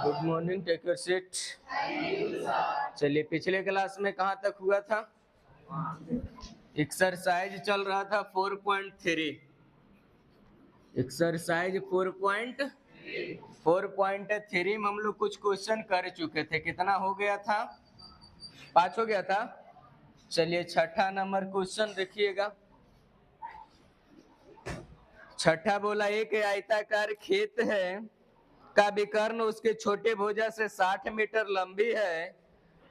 Good morning, take your seat. चलिए, पिछले class में कहाँ तक हुआ था? एक्सरसाइज चल रहा था 4.3। एक्सरसाइज 4.3 में हम लोग कुछ क्वेश्चन कर चुके थे। कितना हो गया था? 5 हो गया था। चलिए, छठा नंबर क्वेश्चन देखिएगा। छठा बोला, एक आयताकार खेत है का विकर्ण उसके छोटे भुजा से 60 मीटर लंबी है,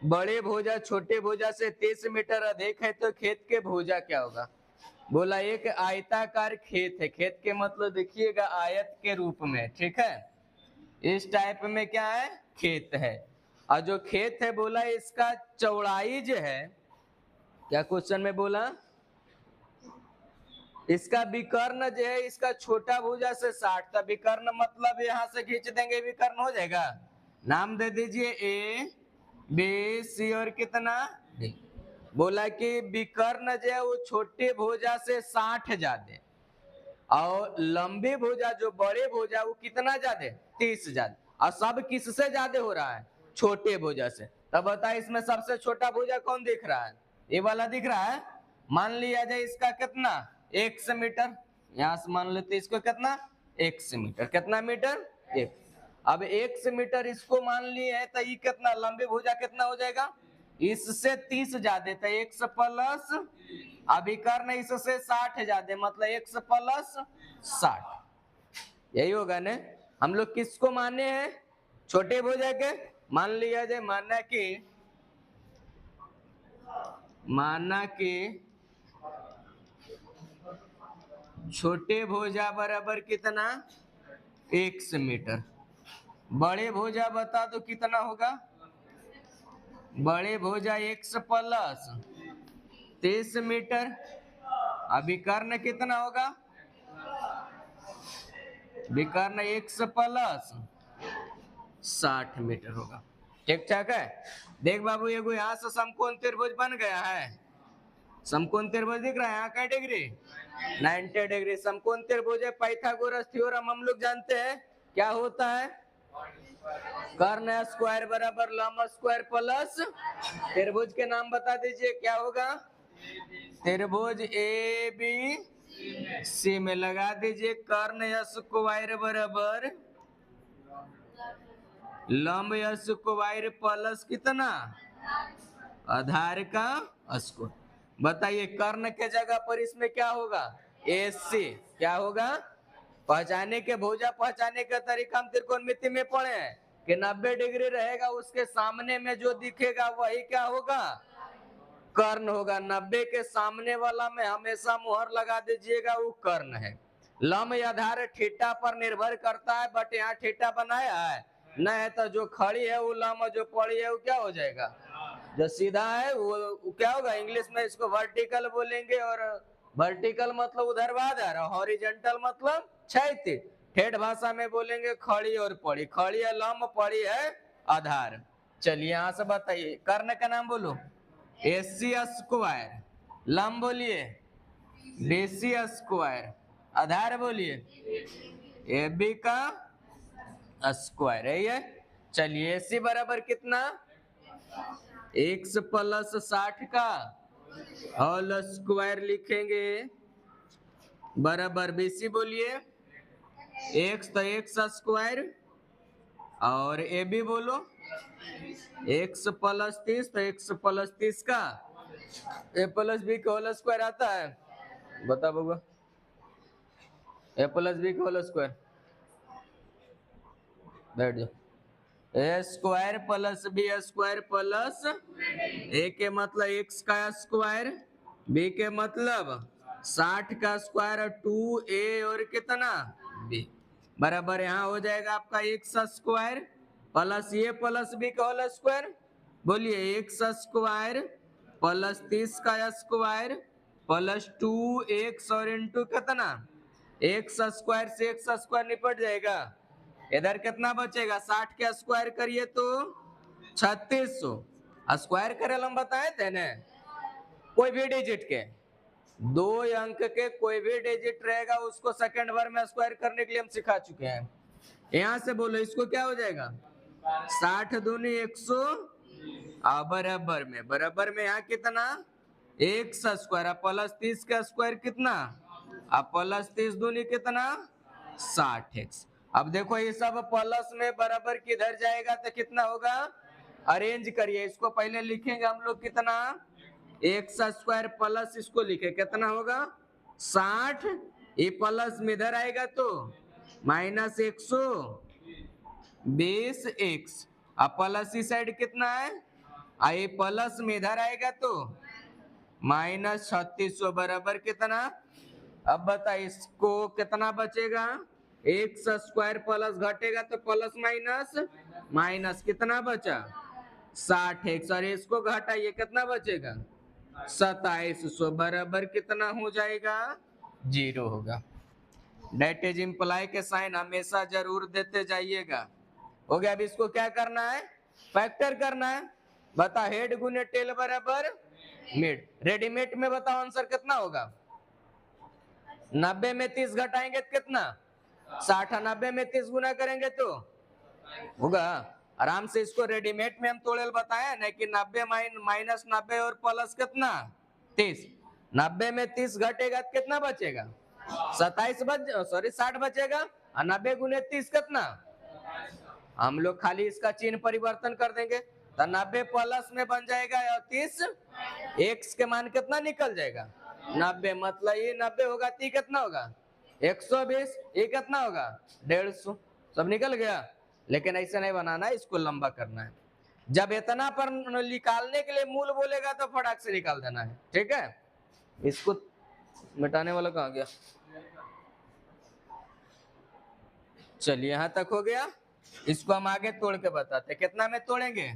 बड़े भुजा छोटे भुजा से 30 मीटर अधिक है, तो खेत के भुजा क्या होगा? बोला एक आयताकार खेत है। खेत के मतलब देखिएगा आयत के रूप में, ठीक है। इस टाइप में क्या है? खेत है। और जो खेत है बोला इसका चौड़ाई जो है, क्या क्वेश्चन में बोला? इसका विकर्ण जो है इसका छोटा भुजा से 60 था। विकर्ण मतलब यहां से खींच देंगे, विकर्ण हो जाएगा। नाम दे दीजिए ए, बी, सी और कितना डी। बोला कि विकर्ण जो है वो छोटे भुजा से 60 ज्यादा, और लंबी भुजा जो बड़े भुजा वो कितना ज्यादा? 30 ज्यादा। और सब किससे ज्यादा हो रहा है? छोटे भुजा से। तब बताए इसमें सबसे छोटा भुजा कौन दिख रहा है? ये वाला दिख रहा है। मान लिया जाए इसका कितना? 1 मीटर। यहां से मान लेते इसको कितना? 1 मीटर। कितना मीटर? 1। अब 1 मीटर इसको मान लिए है, तो ये कितना लंबी भुजा कितना हो जाएगा? इससे 30 ज्यादा था। 1 प्लस अभी करना इससे 60 ज्यादा, मतलब 1 प्लस 60। यही होगा ना। हम लोग किसको माने हैं? छोटे भुजा के। मान लिया जाए, माना कि छोटे भुजा बराबर कितना? 1 मीटर। बड़े भुजा बता दो कितना होगा? बड़े भुजा 1 प्लस 30 मीटर। अभी कर्ण कितना होगा? विकर्ण 1 प्लस 60 मीटर होगा। ठीक ठाक है। देख बाबू, ये यहाँ से समकोण त्रिभुज बन गया है। समकोण त्रिभुज दिख रहा है यहाँ का डिग्री 90 डिग्री। समकोण त्रिभुज है। पाइथागोरस थ्योरम हम लोग जानते हैं क्या होता है? कर्ण स्क्वायर बराबर लंब स्क्वायर प्लस त्रिभुज के नाम बता दीजिए क्या होगा? त्रिभुज ए बी सी में लगा दीजिए कर्ण स्क्वायर बराबर लंब स्क्वायर प्लस कितना? आधार का स्क्वायर। बताइए कर्ण के जगह पर इसमें क्या होगा? AC। क्या होगा? पहचाने के भुजा पहचाने का तरीका हम त्रिकोणमिति में पढ़े हैं कि 90 डिग्री रहेगा, उसके सामने में जो दिखेगा वही क्या होगा? कर्ण होगा। 90 के सामने वाला में हमेशा मुहर लगा दीजिएगा, वो कर्ण है। लंब आधार थीटा पर निर्भर करता है, बट यहाँ थीटा बनाया है न है, तो जो खड़ी है वो लंब, जो पड़ी है वो क्या हो जाएगा? जो सीधा है वो क्या होगा? इंग्लिश में इसको वर्टिकल बोलेंगे, और वर्टिकल मतलब ऊर्ध्वाधर, हॉरिजॉन्टल मतलब क्षैतिज। ठेठ भाषा में बोलेंगे खड़ी और पड़ी। खड़ी है लंब, पड़ी है आधार। चलिए यहाँ से बताइए कर्ण का नाम बोलो। AC square. लंब बोलिए BC स्क्वायर। आधार बोलिए AB का स्क्वायर है ये। चलिए AC बराबर कितना? 1 प्लस 60 का होल स्क्वायर लिखेंगे बराबर BC बोलिए x, तो x स्क्वायर, और AB बोलो x प्लस 30, तो x प्लस 30 का A प्लस B का होल स्क्वायर आता है। बता बउआ, A प्लस B का होल स्क्वायर। बैठ जाओ। A square plus B square plus A के मतलब x का स्क्वायर, B के मतलब 60 का स्क्वायर, और 2A और कितना B बराबर यहाँ हो जाएगा आपका x square plus A plus B का होल स्क्वायर। बोलिए x स्क्वायर प्लस 30 का स्क्वायर प्लस 2x और इंटू कितना? x स्क्वायर से x स्क्वायर निपट जाएगा। इधर कितना बचेगा? 60 के स्क्वायर करिए तो 3600। स्क्वायर करे हम बताए थे ना, कोई भी डिजिट के 2 अंक के कोई भी डिजिट रहेगा उसको सेकंड बार में स्क्वायर करने के लिए हम सिखा चुके हैं। यहां से बोलो इसको क्या हो जाएगा? 60 दूनी 100 बराबर में यहाँ कितना एक्स स्क्वायर प्लस 30 का स्क्वायर कितना अब प्लस 30 दूनी कितना 60x। अब देखो ये सब प्लस में बराबर किधर जाएगा तो कितना होगा अरेंज करिए इसको पहले लिखेंगे हम लोग कितना एक्स स्क्वायर प्लस इसको लिखे कितना होगा 60 ये प्लस में इधर आएगा तो माइनस 120 एक्स अब प्लस इस साइड कितना है ये प्लस में इधर आएगा तो माइनस 3600 बराबर कितना अब बता इसको कितना बचेगा एक्स स्क्वायर प्लस घटेगा तो प्लस माइनस माइनस कितना बचा 60x और इसको घटाइए कितना बचेगा 2700 बराबर कितना हो जाएगा 0 होगा। डेट इज इम्प्लाई के साइन हमेशा जरूर देते जाइएगा। हो गया। अब इसको क्या करना है फैक्टर करना है। बता हेड गुने टेल बराबर मिड। रेडीमेड में बताओ आंसर कितना होगा 90 में 30 घटाएंगे तो कितना 60 90 में 30 गुना करेंगे तो होगा। आराम से इसको रेडीमेड में हम तोड़ेल बताया ना कि 90 माइनस 90 और प्लस कितना 30 90 में 30 घटेगा तो कितना बचेगा 60 बचेगा और 90 गुने 30 कितना हम लोग खाली इसका चिन्ह परिवर्तन कर देंगे तो 90 प्लस में बन जाएगा और 30 एक्स के मान कितना निकल जाएगा 90 मतलब ये 90 होगा तो कितना होगा 120 ये कितना होगा 150 सब निकल गया। लेकिन ऐसे नहीं बनाना है इसको लंबा करना है। जब इतना पर निकालने के लिए मूल बोलेगा तो फटाक से निकाल देना है। ठीक है इसको मिटाने वाला कहाँ गया। चलिए यहां तक हो गया। इसको हम आगे तोड़ के बताते कितना में तोड़ेंगे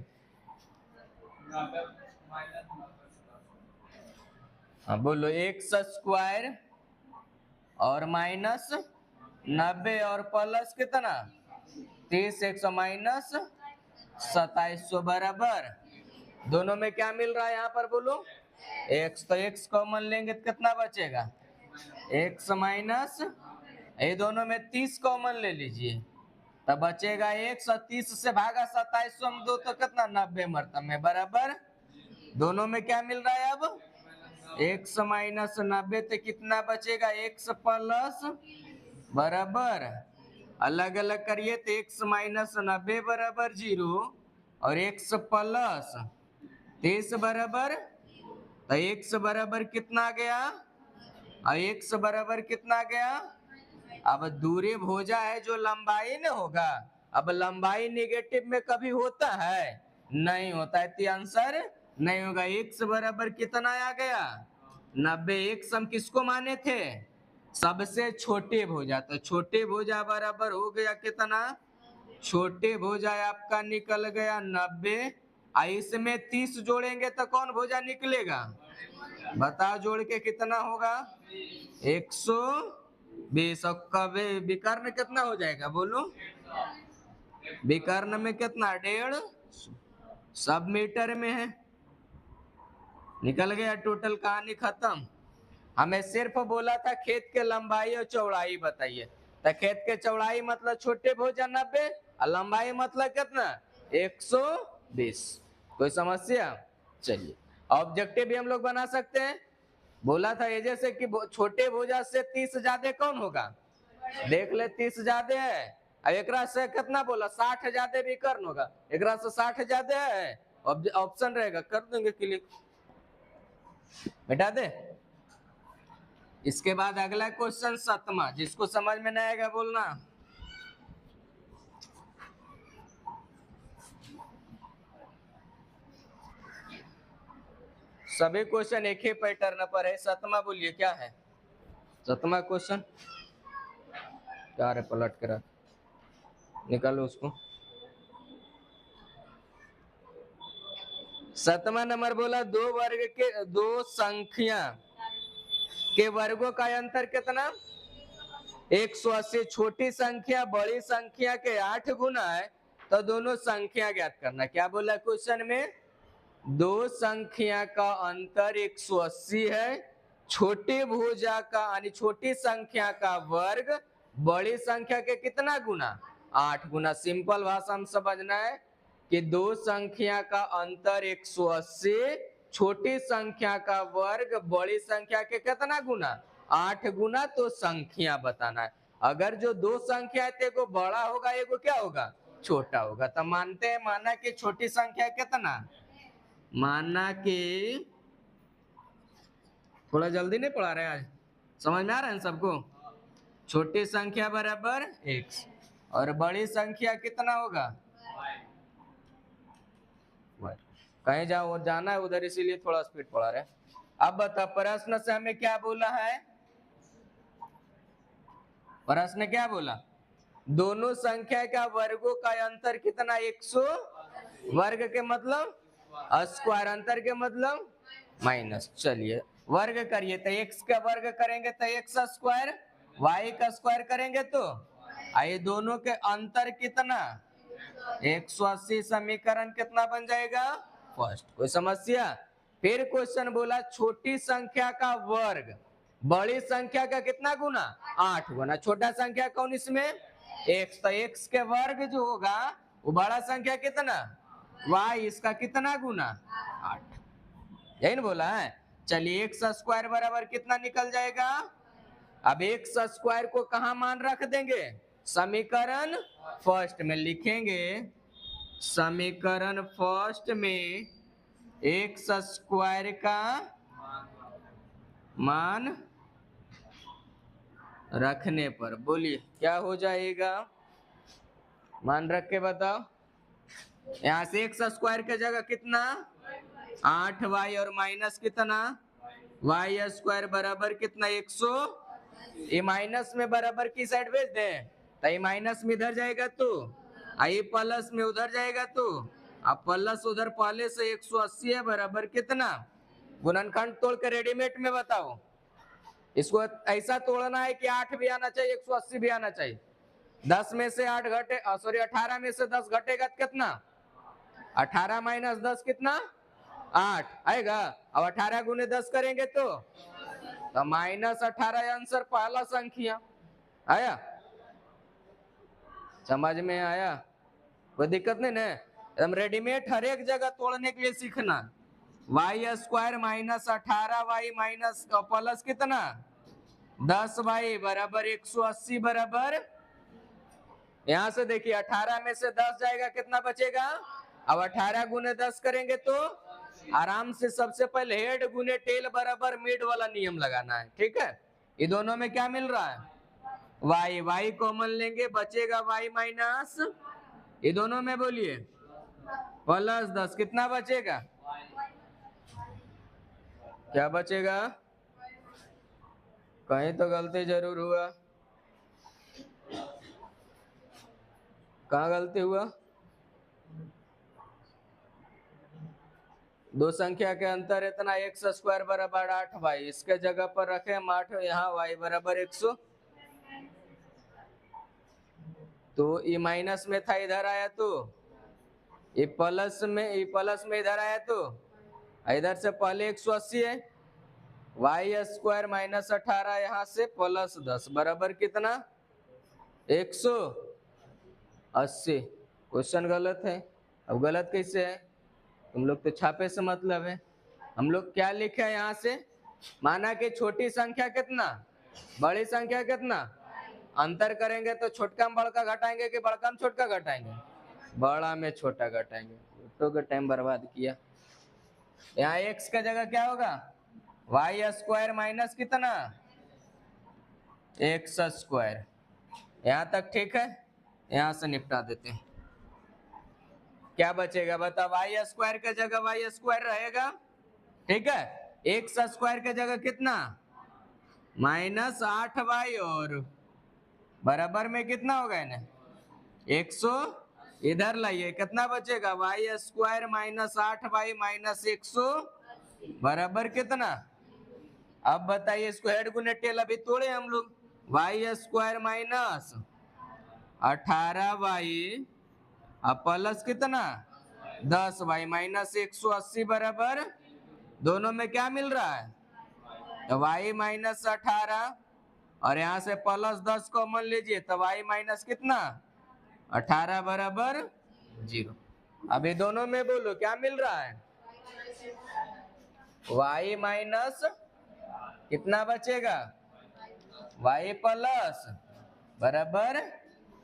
हाँ बोलो एक्स स्क्वायर और माइनस 90 और प्लस कितना 30 एक सौ माइनस 2700 बराबर दोनों में क्या मिल रहा है यहाँ पर बोलो x तो x कॉमन लेंगे तो कितना बचेगा x माइनस ये दोनों में 30 कॉमन ले लीजिए तब बचेगा 1 और 30 से भागा 2700 हम दो तो कितना 90 मरतब में बराबर दोनों में क्या मिल रहा है अब x माइनस 90 तो कितना बचेगा x प्लस बराबर अलग अलग करिए तो x माइनस 90 बराबर 0 और x प्लस 30 बराबर तो x बराबर कितना गया और x बराबर कितना गया अब दूरी भुजा है जो लंबाई न होगा। अब लंबाई नेगेटिव में कभी होता है नहीं होता है तो आंसर नहीं होगा। x बराबर कितना आ गया 90 x हम किसको माने थे सबसे छोटे भुजा तो छोटे भुजा बराबर हो गया कितना छोटे भुजा आपका निकल गया 90 इसमें 30 जोड़ेंगे तो कौन भुजा निकलेगा बताओ जोड़ के कितना होगा 120 और कब विकर्ण कितना हो जाएगा बोलो विकर्ण में कितना 150 सब मीटर में है निकल गया टोटल कहानी खत्म। हमें सिर्फ बोला था खेत के लंबाई और चौड़ाई बताइए तो खेत के चौड़ाई मतलब छोटे भुजा 90 और लंबाई मतलब कितना 120। कोई समस्या चलिए ऑब्जेक्टिव भी हम लोग बना सकते हैं। बोला था ये जैसे कि छोटे भुजा से 30 ज्यादा कौन होगा देख ले 30 ज्यादा है अब एकरा से कितना बोला 60 ज्यादा विकर्ण होगा एकरा से 60 ज्यादा है ऑप्शन रहेगा कर देंगे क्लिक बेटा दे। इसके बाद अगला क्वेश्चन 7वां जिसको समझ में नहीं आएगा बोलना सभी क्वेश्चन एक ही पैटर्न पर है। 7वां बोलिए क्या है 7वां क्वेश्चन क्या है पलट कर निकालो उसको। 7वां नंबर बोला दो संख्या के वर्गों का अंतर कितना 180 छोटी संख्या बड़ी संख्या के 8 गुना है तो दोनों संख्या ज्ञात करना। क्या बोला क्वेश्चन में दो संख्या का अंतर 180 है छोटी भुजा का यानी छोटी संख्या का वर्ग बड़ी संख्या के कितना गुना 8 गुना। सिंपल भाषा में समझना है कि दो संख्या का अंतर 180, छोटी संख्या का वर्ग बड़ी संख्या के कितना गुना, 8 गुना। तो संख्या बताना है। अगर जो दो संख्या है तो एगो बड़ा होगा, एगो क्या होगा, छोटा होगा। तो मानते हैं, माना कि छोटी संख्या कितना, माना कि थोड़ा जल्दी नहीं पढ़ा रहे आज, समझ में आ रहा है सबको। छोटी संख्या बराबर x और बड़ी संख्या कितना होगा y। कहीं जाओ जाना है उधर, इसीलिए थोड़ा स्पीड पढ़ा रहे। अब बता, प्रश्न से हमें क्या बोला है, प्रश्न क्या बोला, दोनों संख्या का वर्गों का अंतर कितना, 100। वर्ग के मतलब स्क्वायर, अंतर के मतलब माइनस। चलिए वर्ग करिए, तो x का वर्ग करेंगे तो x स्क्वायर, y का स्क्वायर करेंगे तो आइए, दोनों के अंतर कितना 180। समीकरण कितना बन जाएगा फर्स्ट। कोई समस्या। फिर क्वेश्चन बोला छोटी संख्या का वर्ग बड़ी संख्या का कितना गुना, 8 गुना। छोटा संख्या कौन इसमें, x। तो x के वर्ग जो होगा वो बड़ा संख्या कितना y, इसका कितना गुना 8। यही ना बोला है। चलिए एक्स स्क्वायर बराबर कितना निकल जाएगा। अब एक्स स्क्वायर को कहा मान रख देंगे, समीकरण फर्स्ट में लिखेंगे। समीकरण फर्स्ट में एक्स स्क्वायर का मान रखने पर बोलिए क्या हो जाएगा, मान रख के बताओ। यहां से एक्स स्क्वायर के जगह कितना 8y और माइनस कितना वाई स्क्वायर बराबर कितना 100। ये माइनस में बराबर की साइड भेज दें, तो ये माइनस में इधर जाएगा तो ये प्लस में उधर जाएगा तो अब प्लस उधर पहले से 180 है, बराबर कितना, गुणनखंड तोड़ के रेडीमेड में बताओ। इसको ऐसा तोड़ना है कि 8 भी आना चाहिए 180 भी आना चाहिए। 10 में से 8 घटे, सॉरी 18 में से 10 घटेगा तो कितना, 18 माइनस 10 कितना 8 आएगा। अब 18 गुने 10 करेंगे तो माइनस 18 आंसर पहला संख्या आया। समझ में आया, कोई दिक्कत नहीं ना। एकदम रेडीमेड हर एक जगह तोड़ने के लिए सीखना। Y square minus 18y minus plus कितना 10y बराबर 180 बराबर, यहां से देखिए 18 में से 10 जाएगा कितना बचेगा। अब 18 गुने 10 करेंगे तो आराम से सबसे पहले हेड गुने टेल बराबर मिड वाला नियम लगाना है, ठीक है। ये दोनों में क्या मिल रहा है y, y कॉमन लेंगे बचेगा y माइनस, ये दोनों में बोलिए प्लस 10 कितना बचेगा, क्या बचेगा, कहीं तो गलती जरूर हुआ, कहाँ गलती हुआ। दो संख्या के अंतर इतना एक्स स्क्वायर बराबर 8y, इसके जगह पर रखे हम 8, यहाँ y बराबर 100। तो ये माइनस में था इधर आया तो ये प्लस में इधर आया तो इधर से पहले 180 है, वाई स्क्वायर माइनस 18 यहाँ से प्लस 10 बराबर कितना 180। क्वेश्चन गलत है। अब गलत कैसे है, तुम लोग तो छापे से मतलब है। हम लोग क्या लिखे हैं यहाँ से, माना कि छोटी संख्या कितना बड़ी संख्या कितना, अंतर करेंगे तो छोटका में बड़का घटाएंगे कि बड़का में छोटका घटाएंगे, बड़ा में छोटा घटाएंगे। तो का टाइम बर्बाद किया। यहाँ x का जगह क्या होगा वाई स्क्वायर माइनस कितना एक्स स्क्वायर। यहाँ तक ठीक है, यहाँ से निपटा देते हैं। क्या बचेगा बता, वाई स्क्वायर के जगह वाई स्क्वायर रहेगा, ठीक है। एक्स स्क्वायर के जगह कितना माइनस 8y और बराबर में कितना होगा ना 100, इधर लाइए कितना बचेगा Y square minus 8y minus 100 बराबर कितना। अब बताइए इसको हेड गुने टेल अभी तोड़े हम लोग, वाई स्क्वायर माइनस 18y अब प्लस कितना 10y माइनस 180 बराबर, दोनों में क्या मिल रहा है तो y माइनस 18 और यहाँ से प्लस 10 कॉमन लीजिए तो y माइनस कितना 18 बराबर 0। अब ये दोनों में बोलो क्या मिल रहा है, y माइनस कितना बचेगा, y प्लस बराबर,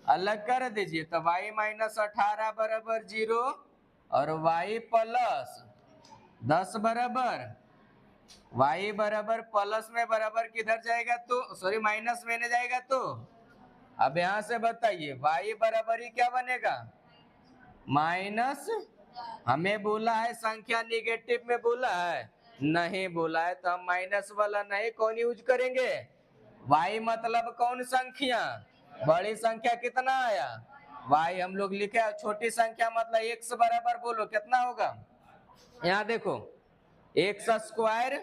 अलग कर दीजिए तो y माइनस 18 बराबर 0 और y प्लस 10 बराबर, y बराबर प्लस में बराबर किधर जाएगा तो सॉरी माइनस में जाएगा तो, अब यहां से बताइए y बराबर ही क्या बनेगा, माइनस, हमें बोला है संख्या निगेटिव में बोला है, नहीं बोला है तो हम माइनस वाला नहीं कौन यूज करेंगे, y मतलब कौन संख्या, बड़ी संख्या कितना आया, y हम लोग लिखे, छोटी संख्या मतलब x बराबर बोलो कितना होगा, यहाँ देखो एक्स स्क्वायर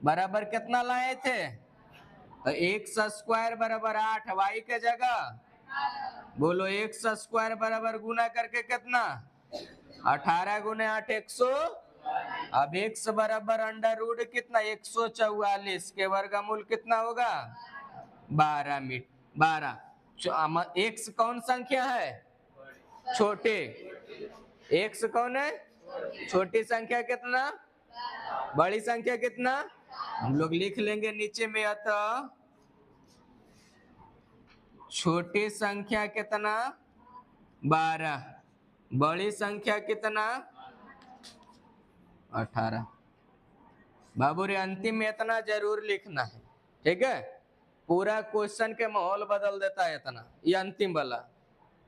बराबर कितना लाए थे, तो एक्स स्क्वायर बराबर 8, वाई के जगह बोलो एक्स स्क्वायर बराबर गुना करके कितना, 18 गुने 8 100, अब एक्स बराबर अंडर रूट कितना 144 के वर्गमूल कितना होगा 12 एक्स कौन संख्या है, छोटे, एक्स कौन है, छोटी संख्या कितना, बड़ी संख्या कितना, हम लोग लिख लेंगे नीचे में, अतः छोटी संख्या कितना 12, बड़ी संख्या कितना 18। बाबू रे अंतिम में इतना जरूर लिखना है, ठीक है, पूरा क्वेश्चन के माहौल बदल देता है इतना, ये अंतिम वाला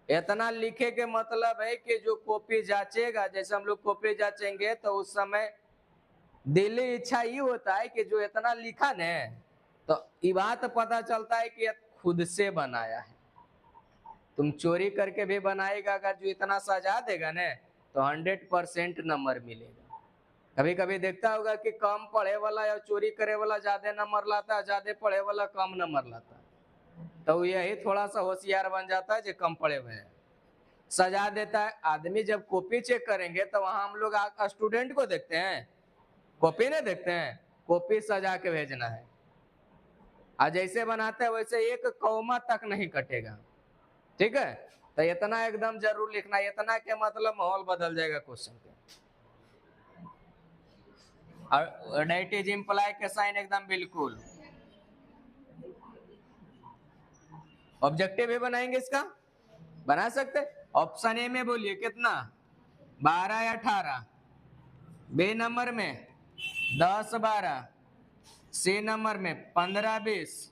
इतना लिखे के मतलब है कि जो कॉपी जांचेगा, जैसे हम लोग कॉपी जांचेंगे तो उस समय दिली इच्छा ये होता है कि जो इतना लिखा न तो ये बात पता चलता है कि खुद से बनाया है, तुम चोरी करके भी बनाएगा, अगर जो इतना सजा देगा न तो 100% नंबर मिलेगा। कभी कभी देखता होगा कि कम पढ़े वाला या चोरी करे वाला ज्यादा नंबर लाता है, ज्यादा पढ़े वाला कम नंबर लाता है, तो यही थोड़ा सा होशियार बन जाता है जो कम पढ़े हुए हैं, सजा देता है। आदमी जब कॉपी चेक करेंगे तो वहां हम लोग स्टूडेंट को देखते हैं, कॉपी नहीं देखते हैं, कॉपी सजा के भेजना है, आज जैसे बनाते हैं वैसे एक कौमा तक नहीं कटेगा, ठीक है, तो इतना एकदम जरूर लिखना, इतना के मतलब माहौल बदल जाएगा क्वेश्चन के। और डेट इज इम्प्लाई के साइन एकदम बिल्कुल, ऑब्जेक्टिव भी बनाएंगे इसका, बना सकते, ऑप्शन ए में बोलिए कितना 12 या 18, बी नंबर में 10 12, सी नंबर में 15 20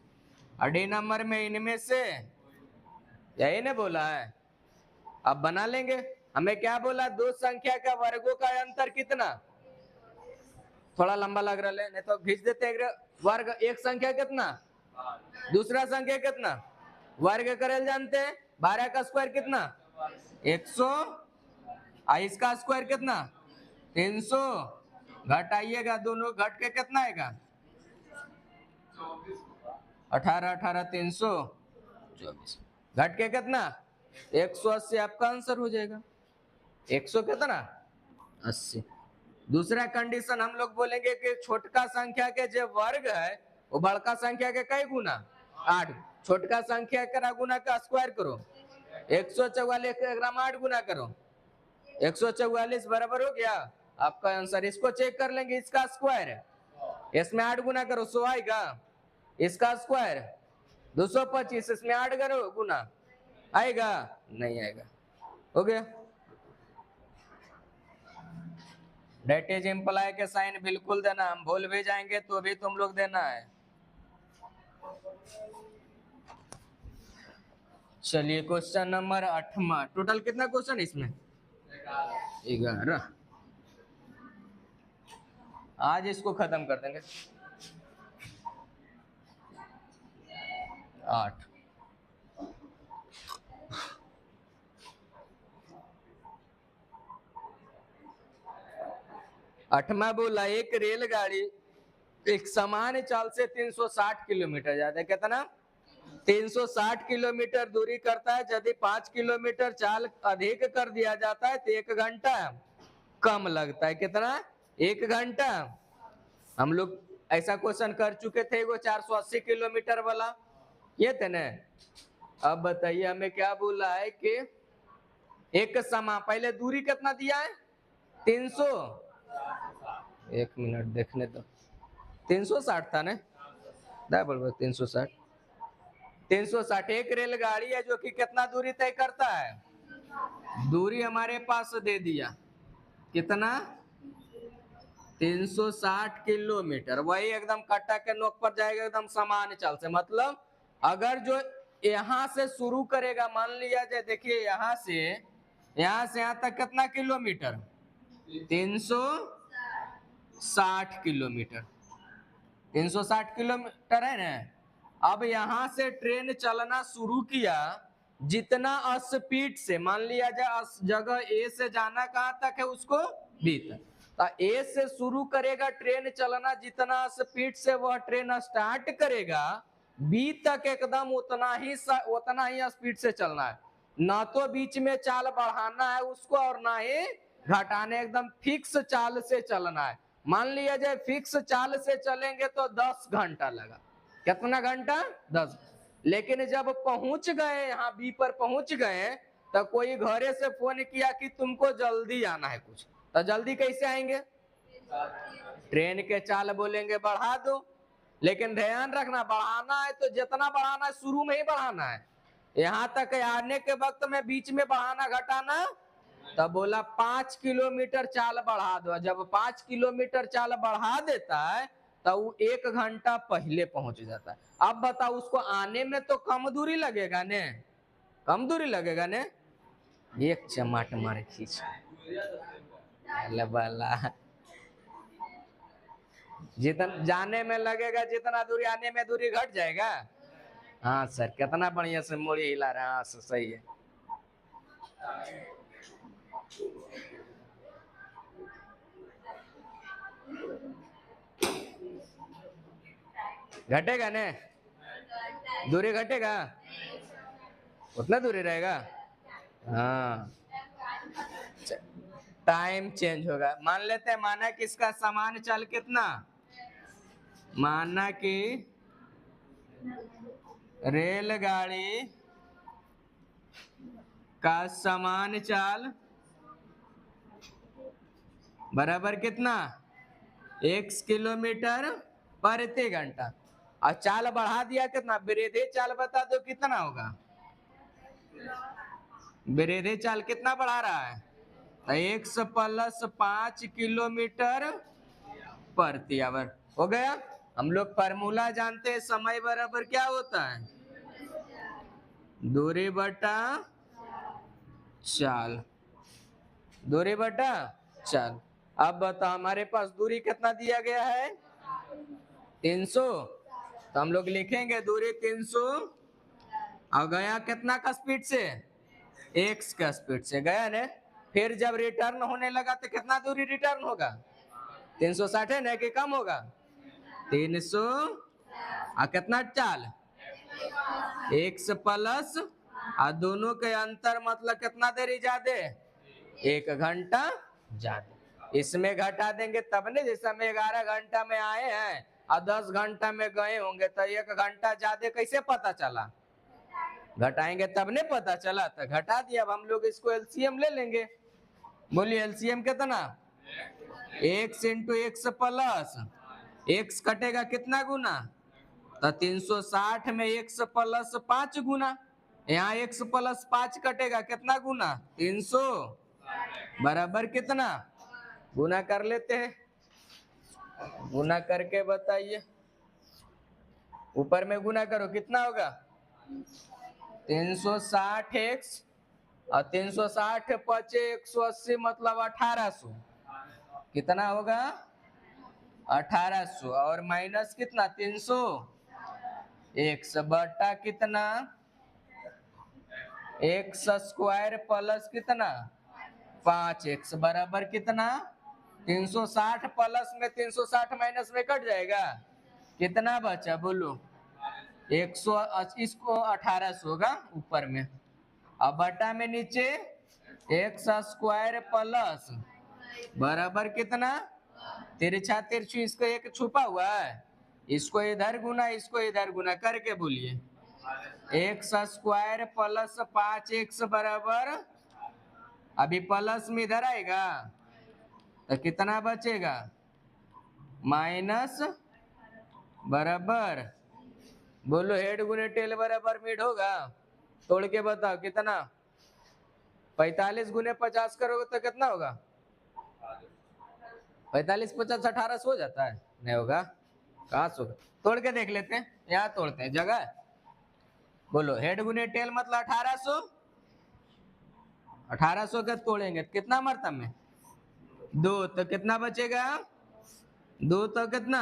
और डी नंबर में इनमें से, यही ने बोला है। अब बना लेंगे, हमें क्या बोला, दो संख्या का वर्गों का अंतर कितना, थोड़ा लंबा लग रहा है नहीं तो खींच देते हैं, वर्ग एक संख्या कितना, दूसरा संख्या कितना, वर्ग करेल जानते हैं, 12 का स्क्वायर कितना 100, इसका स्क्वायर कितना 300, घटाइएगा दोनों, घट के कितना आएगा 18 18 324, घट के कितना 180, आपका आंसर हो जाएगा 100 कितना 80। दूसरा कंडीशन हम लोग बोलेंगे कि छोटका संख्या के जो वर्ग है वो बड़का संख्या के कई गुना 8, छोटका संख्या का गुना का स्क्वायर करो, 144 के ग्राम 8 गुना करो, 144 बराबर हो गया आपका आंसर। इसको चेक कर लेंगे, इसका स्क्वायर इसमें 8 गुना करो 100 आएगा, इसका स्क्वायर 225, इसमें 8 करो गुना आएगा, नहीं आएगा, हो गया। डेट इज इम्प्लाई के साइन बिल्कुल देना, हम भूल भी जाएंगे तो भी तुम लोग देना है। चलिए क्वेश्चन नंबर 8वां, टोटल कितना क्वेश्चन इसमें 11, आज इसको खत्म कर देंगे। 8 8वां बोला, एक रेलगाड़ी एक समान चाल से 360 किलोमीटर जाता है, कितना 360 किलोमीटर दूरी करता है, यदि 5 किलोमीटर चाल अधिक कर दिया जाता है तो 1 घंटा कम लगता है, कितना 1 घंटा। हम लोग ऐसा क्वेश्चन कर चुके थे वो 480 किलोमीटर वाला, ये थे ना। अब बताइए हमें क्या बोला है कि एक समा, पहले दूरी कितना दिया है 300, 1 मिनट देखने तो 360 था ना, बोल 360, 360 एक रेलगाड़ी है जो कि कितना दूरी तय करता है, दूरी हमारे पास दे दिया कितना 360 किलोमीटर, वही एकदम कट्टा के नोक पर जाएगा एकदम समान चाल से। मतलब अगर जो यहाँ से शुरू करेगा, मान लिया जाए, देखिए यहाँ से यहाँ तक कितना किलोमीटर 360 किलोमीटर, 360 किलोमीटर है ना। अब यहाँ से ट्रेन चलना शुरू किया, जितना स्पीड से, मान लिया जाए जगह ए से जाना कहाँ तक है उसको बी तक, तो ए से शुरू करेगा ट्रेन चलना, जितना स्पीड से वह ट्रेन स्टार्ट करेगा बी तक एकदम उतना ही स्पीड से चलना है, ना तो बीच में चाल बढ़ाना है उसको और ना ही घटाने, एकदम फिक्स चाल से चलना है। मान लिया जाए फिक्स चाल से चलेंगे तो 10 घंटा लगा, कितना घंटा 10, लेकिन जब पहुंच गए यहाँ बी पर पहुंच गए तो कोई घरे से फोन किया कि तुमको जल्दी आना है कुछ, तो जल्दी कैसे आएंगे, ट्रेन के चाल बोलेंगे बढ़ा दो, लेकिन ध्यान रखना बढ़ाना है तो जितना बढ़ाना है शुरू में ही बढ़ाना है, यहाँ तक आने के वक्त में बीच में बढ़ाना घटाना, तब बोला 5 किलोमीटर चाल बढ़ा दो, जब 5 किलोमीटर चाल बढ़ा देता है तो वो 1 घंटा पहले पहुंच जाता है। अब बताओ उसको आने में तो कम दूरी लगेगा ने, कम दूरी लगेगा ने, एक चमाट मारे खींच वाला, जितना जाने में लगेगा जितना दूरी आने में दूरी घट जाएगा। हाँ सर, कितना बढ़िया से मोड़ी हिला रहा है, हाँ सही है। घटेगा ने, दूरी घटेगा, उतना दूरी रहेगा। हाँ, टाइम चेंज होगा। मान लेते हैं, माना कि इसका समान चाल कितना, माना कि रेलगाड़ी का समान चाल बराबर कितना, 1 किलोमीटर प्रति घंटा, और चाल बढ़ा दिया कितना, विरोधी चाल बता दो कितना होगा, विरोधी चाल कितना बढ़ा रहा है, तो 1 + 5 किलोमीटर प्रति आवर हो गया। हम लोग फार्मूला जानते हैं, समय बराबर क्या होता है, दूरी बटा चाल, दूरी बटा चाल। अब बताओ हमारे पास दूरी कितना दिया गया है 300, तो हम लोग लिखेंगे दूरी 300 और गया कितना का स्पीड से, x का स्पीड से गया ने। फिर जब रिटर्न होने लगा तो कितना दूरी रिटर्न होगा, 360 है ना कि कम होगा, 300 और कितना चाल, x प्लस, और दोनों के अंतर मतलब कितना देरी ज्यादा, 1 घंटा ज्यादा। इसमें घटा देंगे तब नहीं, जैसे हम 11 घंटा में आए हैं और 10 घंटा में गए होंगे तो 1 घंटा ज्यादा कैसे पता चला, घटाएंगे तब नहीं पता चला, तो घटा दिया। अब हम लोग इसको एलसीएम ले लेंगे, बोलिए एलसीएम कितना, x × x प्लस x कटेगा कितना गुना, तो 360 में x + 5 गुना, यहाँ x + 5 कटेगा कितना गुना 300 बराबर कितना, गुना कर लेते हैं, गुना करके बताइए, ऊपर में गुना करो कितना होगा 360x और 360 पचे 180 मतलब 1800, कितना होगा 1800, और माइनस कितना 300 x बटा कितना x² प्लस कितना 5x बराबर कितना 360 प्लस में 360 माइनस में कट जाएगा, कितना बचा बोलो 100, इसको 1800 होगा ऊपर में, अब बटा में नीचे x² प्लस बराबर कितना, तिरछा तिरछी इसको एक छुपा हुआ है, इसको इधर गुना इसको इधर गुना करके बोलिए x² प्लस 5x बराबर अभी प्लस में इधर आएगा तो कितना बचेगा, माइनस बराबर, बोलो हेड गुने टेल बराबर मिड होगा, तोड़ के बताओ कितना, 45 गुने 50 करोगे तो कितना होगा, 45 50 1800 हो जाता है, नहीं होगा, कहाँ से होगा, तोड़ के देख लेते हैं, यहाँ तोड़ते हैं, जगह बोलो हेड गुने टेल मतलब 1800, 1800 का तोड़ेंगे कितना मरतब में, 2, तो कितना बचेगा, 2 तो कितना,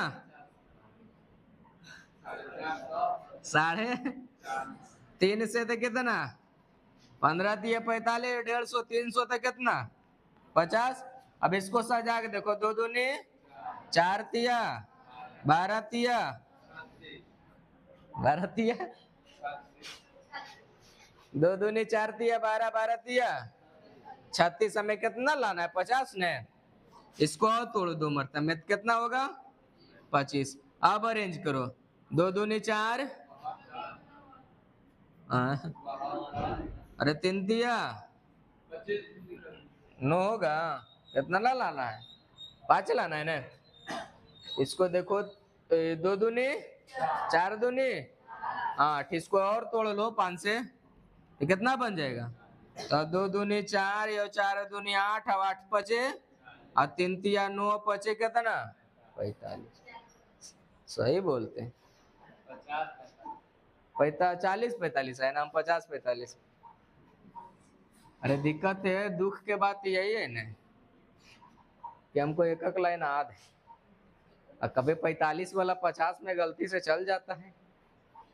3.5 से तो कितना, 15 दिया 45, 150, 300 तो कितना 50। अब इसको सजा के देखो, 2 दूनी 4 तिया 12 तिया 12 तिया, 2 दूनी 4 तिया 12, 12 तिया 36, हमें कितना लाना है 50 ने, इसको और तोड़ो 2 मरतबा में कितना होगा 25। अब अरेंज करो, 2 दूनी 4, अरे 3 दिया 9 होगा, कितना ना लाना है 5 लाना है ना, इसको देखो 2 दूनी 4 दूनी 8, इसको और तोड़ लो 5 से, तो कितना बन जाएगा, तो 2 दूनी 4 या 4 दूनी 8, अब 8 पचे और 3 तिया 9 पचे कितना 45, सही बोलते हैं 40 45 है ना, हम 50 45। अरे दिक्कत है, दुख के बात यही है ना कि हमको एक एक लाइन याद है, और कभी 45 वाला 50 में गलती से चल जाता है,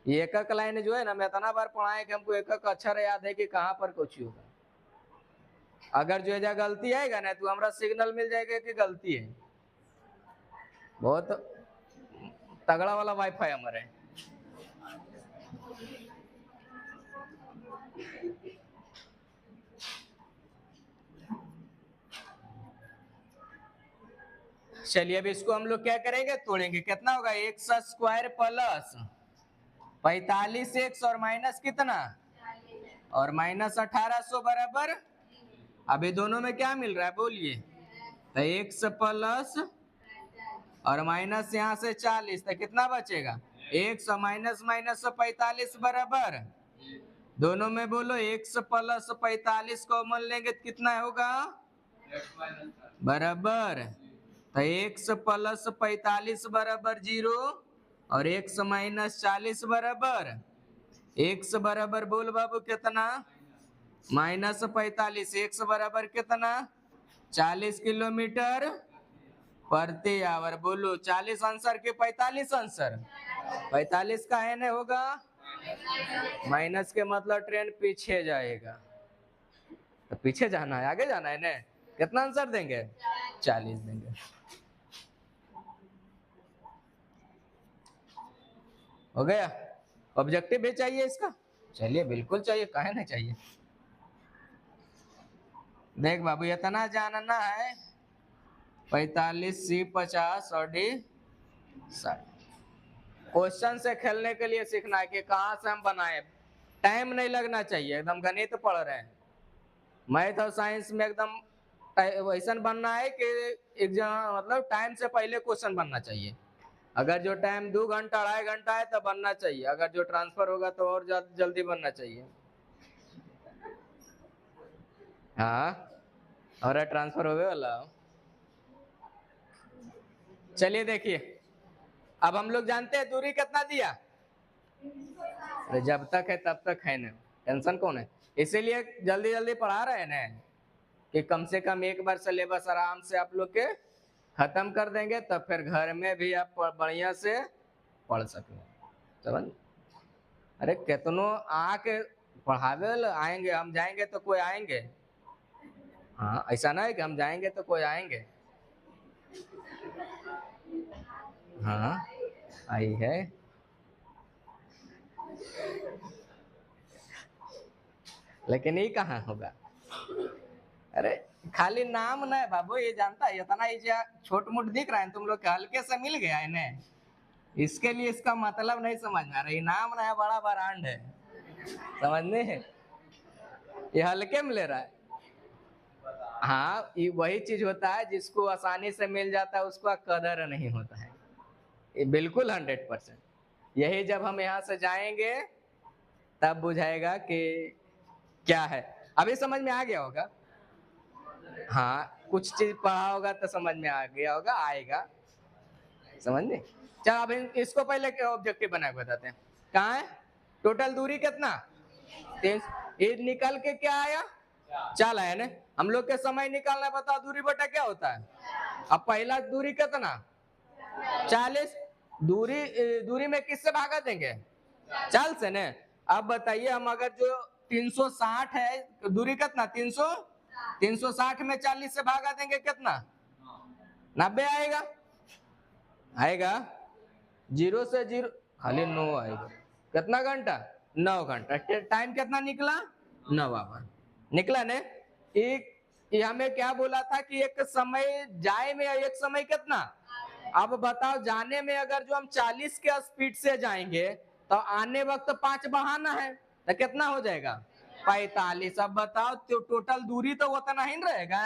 ये एक एक लाइन जो है ना, मैं इतना बार पढ़ाया कि हमको एक एक अक्षर याद है कि कहाँ पर कुछ होगा, अगर जो है गलती आएगा ना तो हमारा सिग्नल मिल जाएगा कि गलती है, बहुत तगड़ा वाला वाईफाई हमारे है। चलिए अब इसको हम लोग क्या करेंगे, तोड़ेंगे, कितना होगा एक्स स्क्वायर प्लस 45 एक्स और माइनस कितना, और माइनस 1800 बराबर, अभी दोनों में क्या मिल रहा है बोलिए, तो एक्स प्लस और माइनस यहाँ से 40, तो कितना बचेगा, एक्स माइनस माइनस 45 बराबर, दोनों में बोलो एक्स प्लस 45 कॉमन लेंगे तो कितना होगा बराबर, तो एक्स प्लस 45 बराबर 0 और एक्स माइनस 40 बराबर, एक्स बराबर बोल बाबू कितना, माइनस 45, एक्स बराबर कितना 40 किलोमीटर प्रति आवर, बोलो 40 आंसर के 45 आंसर, 45 का है ना होगा, माइनस के मतलब ट्रेन पीछे जाएगा, तो पीछे जाना है आगे जाना है ना, कितना आंसर देंगे 40 देंगे, हो गया। ऑब्जेक्टिव भी चाहिए इसका, चलिए बिल्कुल चाहिए, काहे नहीं चाहिए, देख बाबू इतना जानना है, 45 सी 50 और डी 60, क्वेश्चन से खेलने के लिए सीखना है कि कहाँ से हम बनाए, टाइम नहीं लगना चाहिए, एकदम गणित पढ़ रहे हैं, मैथ और साइंस में एकदम वैसा बनना है कि एग्जाम मतलब टाइम से पहले क्वेश्चन बनना चाहिए, अगर जो टाइम 2 घंटा 2.5 घंटा है तो बनना चाहिए, अगर जो ट्रांसफर होगा तो और जल्दी बनना चाहिए, हाँ और ट्रांसफर होने वाला। चलिए देखिए, अब हम लोग जानते हैं दूरी कितना दिया, अरे जब तक है तब तक है ना, टेंशन कौन है, इसीलिए जल्दी जल्दी पढ़ा रहे हैं ना कि कम से कम एक बार सिलेबस आराम से आप लोग के खत्म कर देंगे, तब फिर घर में भी आप बढ़िया से पढ़ सकें, समझ। अरे कितनों आके पढ़ावे आएंगे, हम जाएंगे तो कोई आएंगे, हाँ ऐसा ना है कि हम जाएंगे तो कोई आएंगे, हाँ आई है, लेकिन ये कहाँ होगा, अरे खाली नाम ना है बाबू, ये जानता है इतना ही छोट मोट दिख रहा है तुम लोग के, हल्के से मिल गया है ना, इसके लिए इसका मतलब नहीं समझ में आ रहा, ये नाम ना है बड़ा ब्रांड है, समझने ये हल्के में ले रहा है, हाँ, ये वही चीज होता है जिसको आसानी से मिल जाता है उसका कदर नहीं होता है। ये बिल्कुल 100%। यही जब हम यहाँ से जाएंगे तब बुझाएगा कि क्या है। अभी समझ में आ गया होगा। हाँ, कुछ चीज पढ़ा होगा तो समझ में आ गया होगा, आएगा समझ में। चल अब इसको पहले ऑब्जेक्टिव बना के बताते हैं। कहाँ है टोटल दूरी कितना 3, ये निकल के क्या आया 4 आया ना। हम लोग के समय निकालना बता दूरी बटा क्या होता है। अब पहला दूरी कितना 40, दूरी दूरी में किससे भागा देंगे 4 से ने। अब बताइए हम अगर जो 360 है दूरी कितना 360 में 40 से भागा देंगे कितना 90 आएगा। आएगा 0 से 0 खाली 9 आएगा। कितना घंटा 9 घंटा। टाइम कितना निकला 9 आवर निकला ने। एक ये हमें क्या बोला था कि एक समय जाए में एक समय कितना। अब बताओ जाने में अगर जो हम 40 के स्पीड से जाएंगे तो आने वक्त 5 बढ़ाना है तो कितना हो जाएगा 45। अब बताओ तो टोटल दूरी तो उतना ही रहेगा।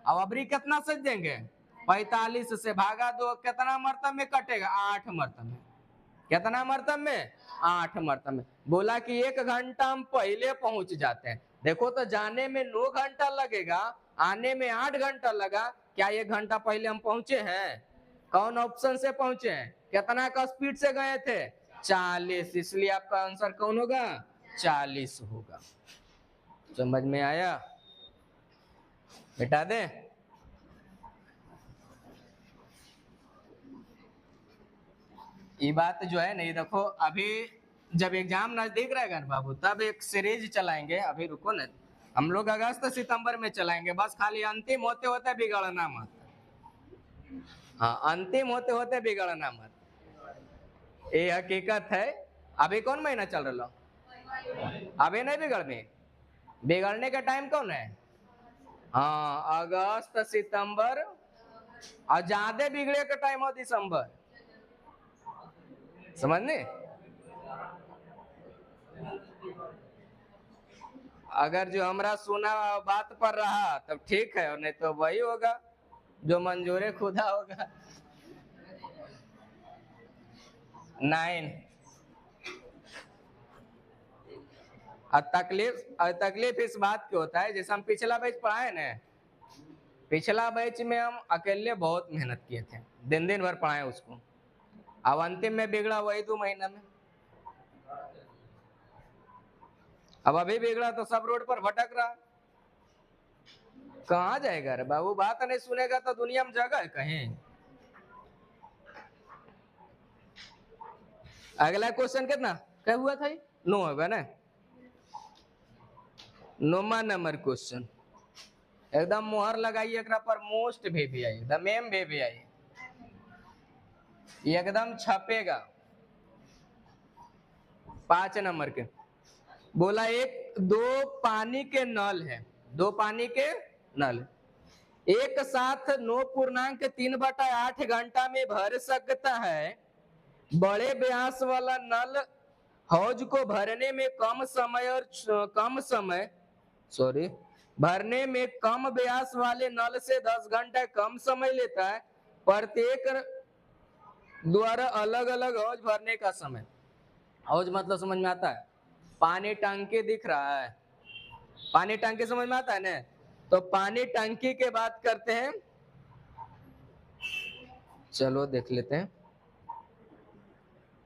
अब अबरी कितना से देंगे 45 से भागा दो कितना मरतब में कटेगा 8 मरतब में। कितना मरतब में 8 मरतब में। बोला कि 1 घंटा हम पहले पहुंच जाते हैं। देखो तो जाने में 9 घंटा लगेगा, आने में 8 घंटा लगा। क्या 1 घंटा पहले हम पहुंचे हैं। कौन ऑप्शन से पहुंचे हैं, कितना का स्पीड से गए थे 40, इसलिए आपका आंसर कौन होगा 40 होगा। समझ में आया बेटा दे। ये बात जो है नहीं देखो अभी जब एग्जाम नजदीक रहेगा ना बाबू तब एक सीरीज चलाएंगे। अभी रुको ना, हम लोग अगस्त सितंबर में चलाएंगे। बस खाली अंतिम होते होते बिगड़ना मत। हाँ, अंतिम होते होते बिगड़ना मत, ये हकीकत है। अभी कौन महीना चल रहा अभी नहीं बिगड़ने। बिगड़ने का टाइम कौन है हाँ अगस्त सितंबर, और ज्यादा बिगड़े का टाइम हो दिसंबर। समझने। अगर जो हमरा सुना बात पर रहा तब ठीक है, और नहीं तो वही होगा जो मंजूर खुदा होगा। 9 तकलीफ इस बात की होता है जैसे हम पिछला बैच पढ़ाए ना, पिछला बैच में हम अकेले बहुत मेहनत किए थे, दिन दिन भर पढ़ाए उसको। अब अंतिम में बिगड़ा वही 2 महीना में। अब अभी बिगड़ा तो सब रोड पर भटक रहा। कहाँ जाएगा रे बाबू, बात नहीं सुनेगा तो दुनिया में जगह है कहीं। अगला क्वेश्चन कितना क्या हुआ था 9 होगा ना। 9वां नंबर क्वेश्चन एकदम मोहर लगाइए एकरा पर, मोस्ट VVI एकदम एम VVI एकदम छपेगा। 5 नंबर के बोला दो पानी के नल है, 2 पानी के नल एक साथ 9.3/8 घंटा में भर सकता है। बड़े व्यास वाला नल हौज को भरने में भरने में कम व्यास वाले नल से 10 घंटा कम समय लेता है। प्रत्येक द्वारा अलग अलग हौज भरने का समय। हौज मतलब समझ में आता है, पानी टंकी दिख रहा है, पानी टंकी समझ में आता है ना। तो पानी टंकी के बात करते हैं, चलो देख लेते हैं।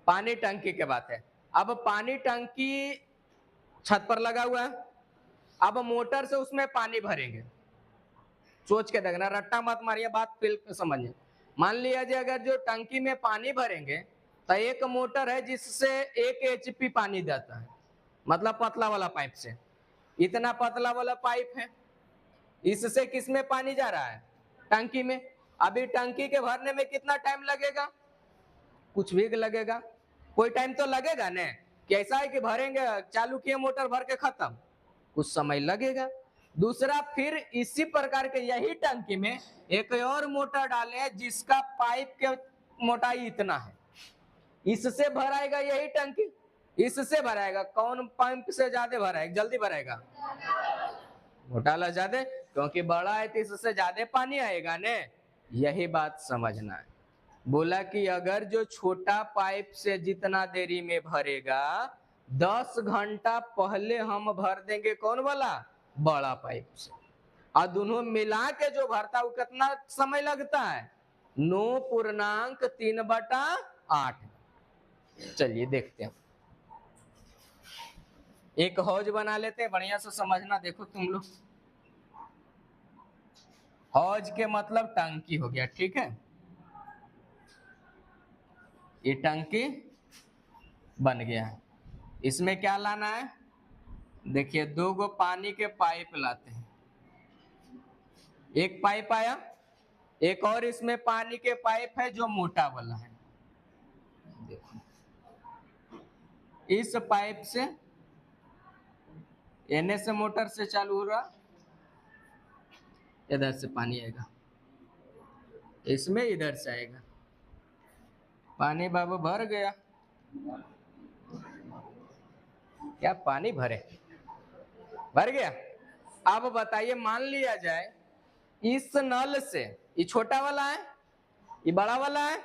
पानी टंकी के बात है। अब पानी टंकी छत पर लगा हुआ है, अब मोटर से उसमें पानी भरेंगे। सोच के देखना, रट्टा मत मारिए, बात बिल्कुल समझिए। मान लिया जी अगर जो टंकी में पानी भरेंगे तो एक मोटर है जिससे 1 HP पानी देता है, मतलब पतला वाला पाइप से। इतना पतला वाला पाइप है, इससे किसमें पानी जा रहा है टंकी में। अभी टंकी के भरने में कितना टाइम लगेगा, कुछ भी लगेगा, कोई टाइम तो लगेगा ना। कैसा है कि भरेंगे चालू किए मोटर भर के खत्म, कुछ समय लगेगा। दूसरा फिर इसी प्रकार के यही टंकी में एक और मोटर डाले जिसका पाइप के मोटाई इतना है, इससे भराएगा यही टंकी, इससे भराएगा। कौन पंप से ज्यादा भराएगा, जल्दी भराएगा मोटा वाला ज्यादा। क्योंकि बड़ा है तो इससे ज्यादा पानी आएगा ने, यही बात समझना है। बोला कि अगर जो छोटा पाइप से जितना देरी में भरेगा 10 घंटा पहले हम भर देंगे कौन वाला, बड़ा पाइप से, और दोनों मिला के जो भरता है वो कितना समय लगता है, 9.3/8। चलिए देखते हैं, एक हौज बना लेते हैं, बढ़िया से समझना। देखो तुम लोग, हौज के मतलब टंकी हो गया, ठीक है, ये टंकी बन गया है। इसमें क्या लाना है, देखिए 2 गो पानी के पाइप लाते हैं, एक पाइप आया, एक और इसमें पानी के पाइप है जो मोटा वाला है। देखो इस पाइप से एने से मोटर से चालू हो रहा, इधर से पानी आएगा, इसमें इधर से आएगा पानी। बाबू भर गया, क्या पानी भरे, भर गया। अब बताइए, मान लिया जाए इस नल से, ये छोटा वाला है, ये बड़ा वाला है,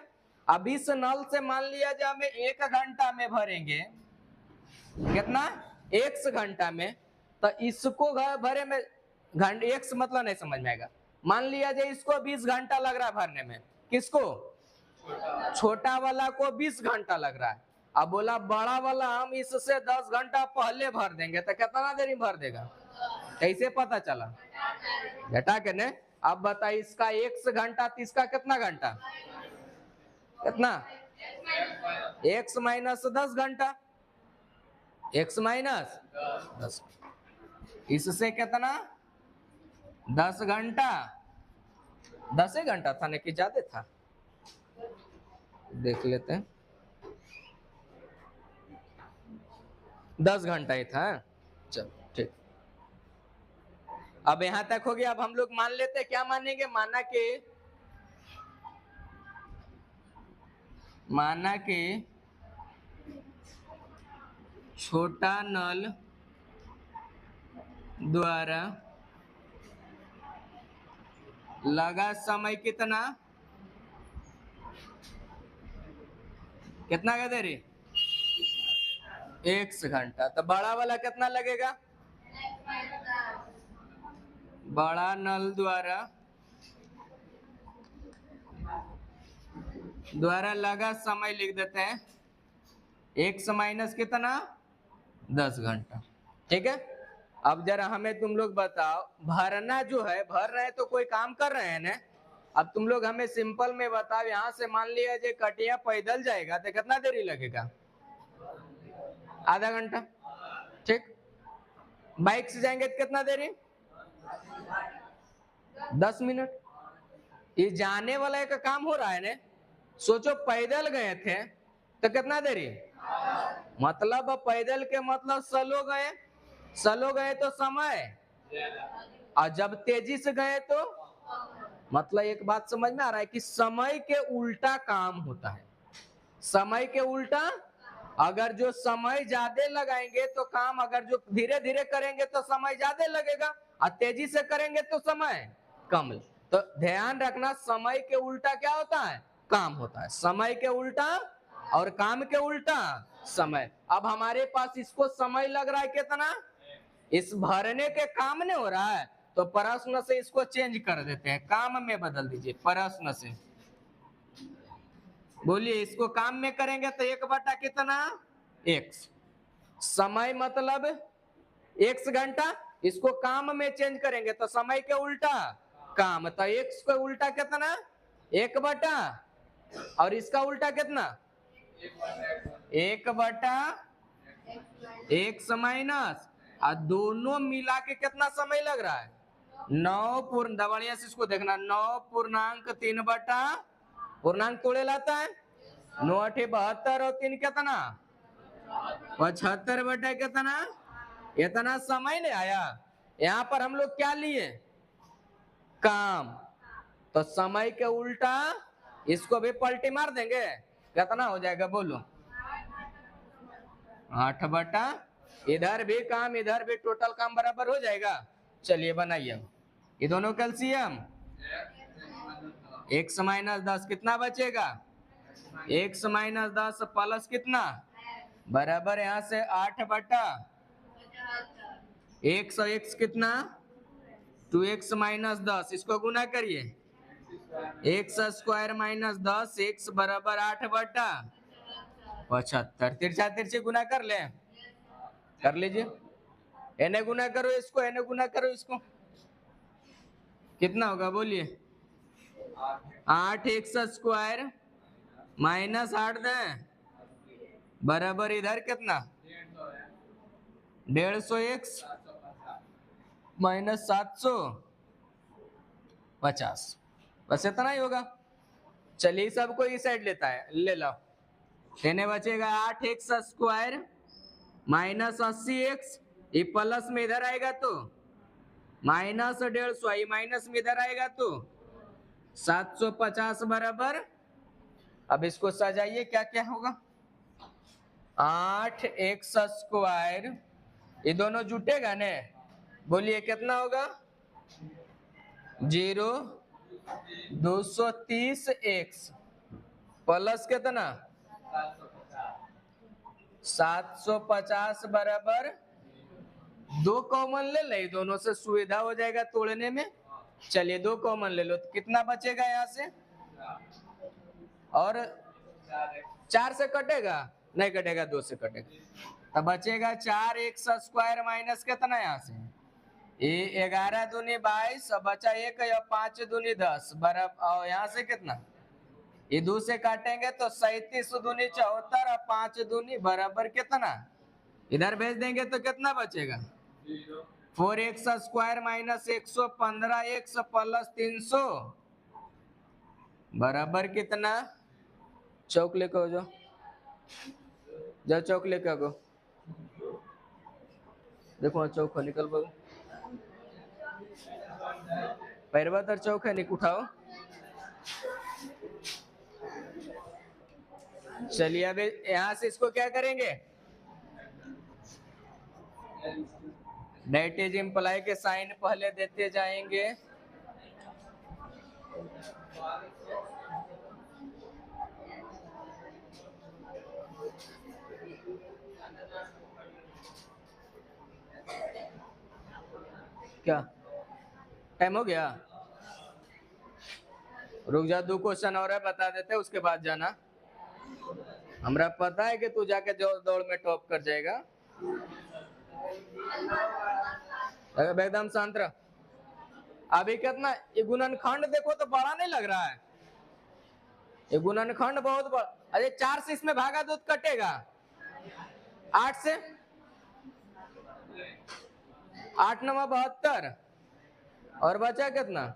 अब इस नल से मान लिया जाए हमें 1 घंटा में भरेंगे, कितना, 1 घंटा में, तो इसको भरे में घंटे, एक मतलब नहीं समझ में आएगा। मान लिया जाए इसको 20 घंटा लग रहा है भरने में, किसको, छोटा वाला को 20 घंटा लग रहा है। अब बोला बड़ा वाला हम इससे 10 घंटा पहले भर देंगे, तो कितना देरी में भर देगा, कैसे पता चला, घटा के ने। अब बताइए इसका 1 घंटा, तो इसका कितना घंटा, कितना, x माइनस 10 घंटा, x माइनस 10, इससे कितना, 10 घंटा, 10 घंटा था ना कि ज्यादा था, देख लेते हैं, 10 घंटा ही था। चलो ठीक, अब यहां तक हो गया। अब हम लोग मान लेते हैं, क्या मानेंगे, माना कि छोटा नल द्वारा लगा समय कितना, कितना कहते रे, 1 घंटा। तो बड़ा वाला कितना लगेगा, बड़ा नल द्वारा लगा समय लिख देते हैं, 1 माइनस कितना, 10 घंटा, ठीक है। अब जरा हमें तुम लोग बताओ, भरना जो है, भर रहे हैं तो कोई काम कर रहे हैं ना। अब तुम लोग हमें सिंपल में बताओ, यहाँ से मान लिया जे कटिया पैदल जाएगा तो कितना देरी लगेगा, आधा घंटा, ठीक। बाइक से जाएंगे तो कितना देरी, 10 मिनट। ये जाने वाला का काम हो रहा है ना। सोचो पैदल गए थे तो कितना देरी, मतलब पैदल के मतलब स्लो गए तो समय, और जब तेजी से गए तो, मतलब एक बात समझ में आ रहा है कि समय के उल्टा काम होता है, समय के उल्टा। अगर जो समय ज्यादा लगाएंगे तो काम, अगर जो धीरे धीरे करेंगे तो समय ज्यादा लगेगा, और तेजी से करेंगे तो समय कम। तो ध्यान रखना, समय के उल्टा क्या होता है, काम होता है। समय के उल्टा और काम के उल्टा समय। अब हमारे पास इसको समय लग रहा है कितना, इस भरने के काम नहीं हो रहा है, तो प्रश्न से इसको चेंज कर देते हैं, काम में बदल दीजिए, प्रश्न से बोलिए। इसको काम में करेंगे तो 1 बटा कितना, x, समय मतलब 1 घंटा, इसको काम में चेंज करेंगे तो समय के उल्टा काम, तो x को उल्टा कितना, 1 बटा, और इसका उल्टा कितना, 1 बटा x माइनस, और दोनों मिला के कितना समय लग रहा है, 9 बढ़िया से इसको देखना, 9.3 बटा, पूर्णांक तोड़े लाता है, 9 8 72 और 3 कितना, 75 बटा कितना, इतना समय नहीं आया। यहाँ पर हम लोग क्या लिए, काम, तो समय के उल्टा इसको भी पलटी मार देंगे, कितना हो जाएगा बोलो, 8 बटा, इधर भी काम इधर भी, टोटल काम बराबर हो जाएगा। चलिए बनाइए, ये दोनों कैल्शियम, x माइनस 10 कितना बचेगा, x माइनस 10 प्लस कितना बराबर यहाँ से 8 बटा x और x कितना 2x माइनस 10, इसको गुना करिए एक्स स्क्वायर माइनस 10 x बराबर 8/75। तिरछा तिरछी गुना कर ले, कर लीजिए, एने गुना करो इसको, एने गुना करो इसको, कितना होगा बोलिए 8x स्क्वायर माइनस 8 दें बराबर इधर कितना 150x माइनस 750, बस इतना ही होगा। चलिए सबको इस साइड लेता है, ले लो, लेने बचेगा 8x स्क्वायर माइनस 80x, ये प्लस में इधर आएगा तो माइनस 150, ये माइनस में इधर आएगा तो 750 बराबर। अब इसको सजाइए, क्या क्या होगा 8x स्क्वायर, ये दोनों जुटेगा ने, बोलिए कितना होगा 0 230x प्लस कितना 750 बराबर, दो कॉमन ले ले, दोनों से सुविधा हो जाएगा तोड़ने में। चलिए दो कॉमन ले लो तो कितना बचेगा यहाँ से, और 4 से कटेगा नहीं, कटेगा 2 से कटेगा, तब बचेगा 4x स्क्वायर माइनस कितना यहाँ से ये 11 दूनी 22, अब बचा 1 या 5 दूनी 10 बराबर, और यहाँ से कितना ये 2 से काटेंगे तो 37 दूनी 74 और 5 दूनी बराबर कितना, इधर भेज देंगे तो कितना बचेगा 4x square minus 115x plus 300 बराबर कितना, चौक लेकर हो जाओ चौक लेकर आगो, देखो चौक निकल बो, पैरवा तर चौक है निक उठाओ। चलिए अब यहां से इसको क्या करेंगे, डेट इज इम्प्लाई के साइन पहले देते जाएंगे, क्या टाइम हो गया, रुक जा 2 क्वेश्चन और है बता देते उसके बाद जाना, हमरा पता है कि तू जाके दौड़ में टॉप कर जाएगा, एकदम शांत रह। अभी कितना ये गुणनखंड देखो तो बड़ा नहीं लग रहा है, ये गुणनखंड बहुत बड़ा, अरे 4 से इसमें भागा दो तो कटेगा, 8 से 8 9 72 और बचा कितना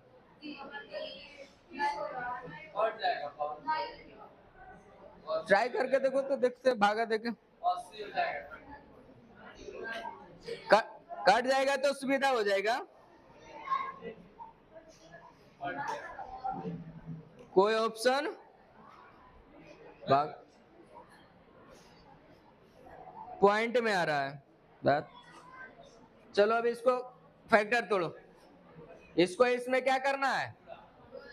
ट्राई करके देखो तो देखते भागा देखे, कट जाएगा तो सुविधा हो जाएगा, कोई ऑप्शन पॉइंट में आ रहा है बात। चलो अब इसको फैक्टर तोड़ो, इसको इसमें क्या करना है,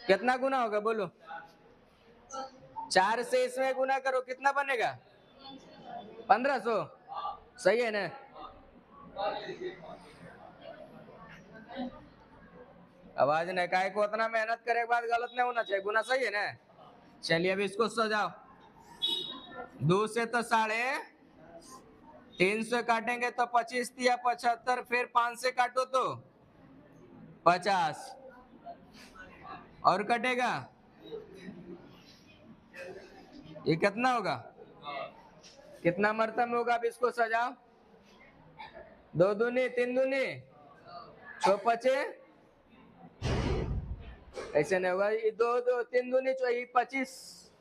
कितना गुना होगा बोलो, 4 से इसमें गुना करो कितना बनेगा 1500, सही है ना, आवाज नहीं काहे को उतना मेहनत करे के बाद गलत नहीं होना चाहिए, गुना सही है ना। चलिए अब इसको सजाओ, 2 से तो 350 काटेंगे तो 25 या 75, फिर 5 से काटो तो 50 और कटेगा, ये कितना होगा, कितना मरतबा में होगा, अब इसको सजाओ, 2 दूनी 3 दूनी 6 5, ऐसे नहीं होगा, ये 2 2 3 दूनी 25,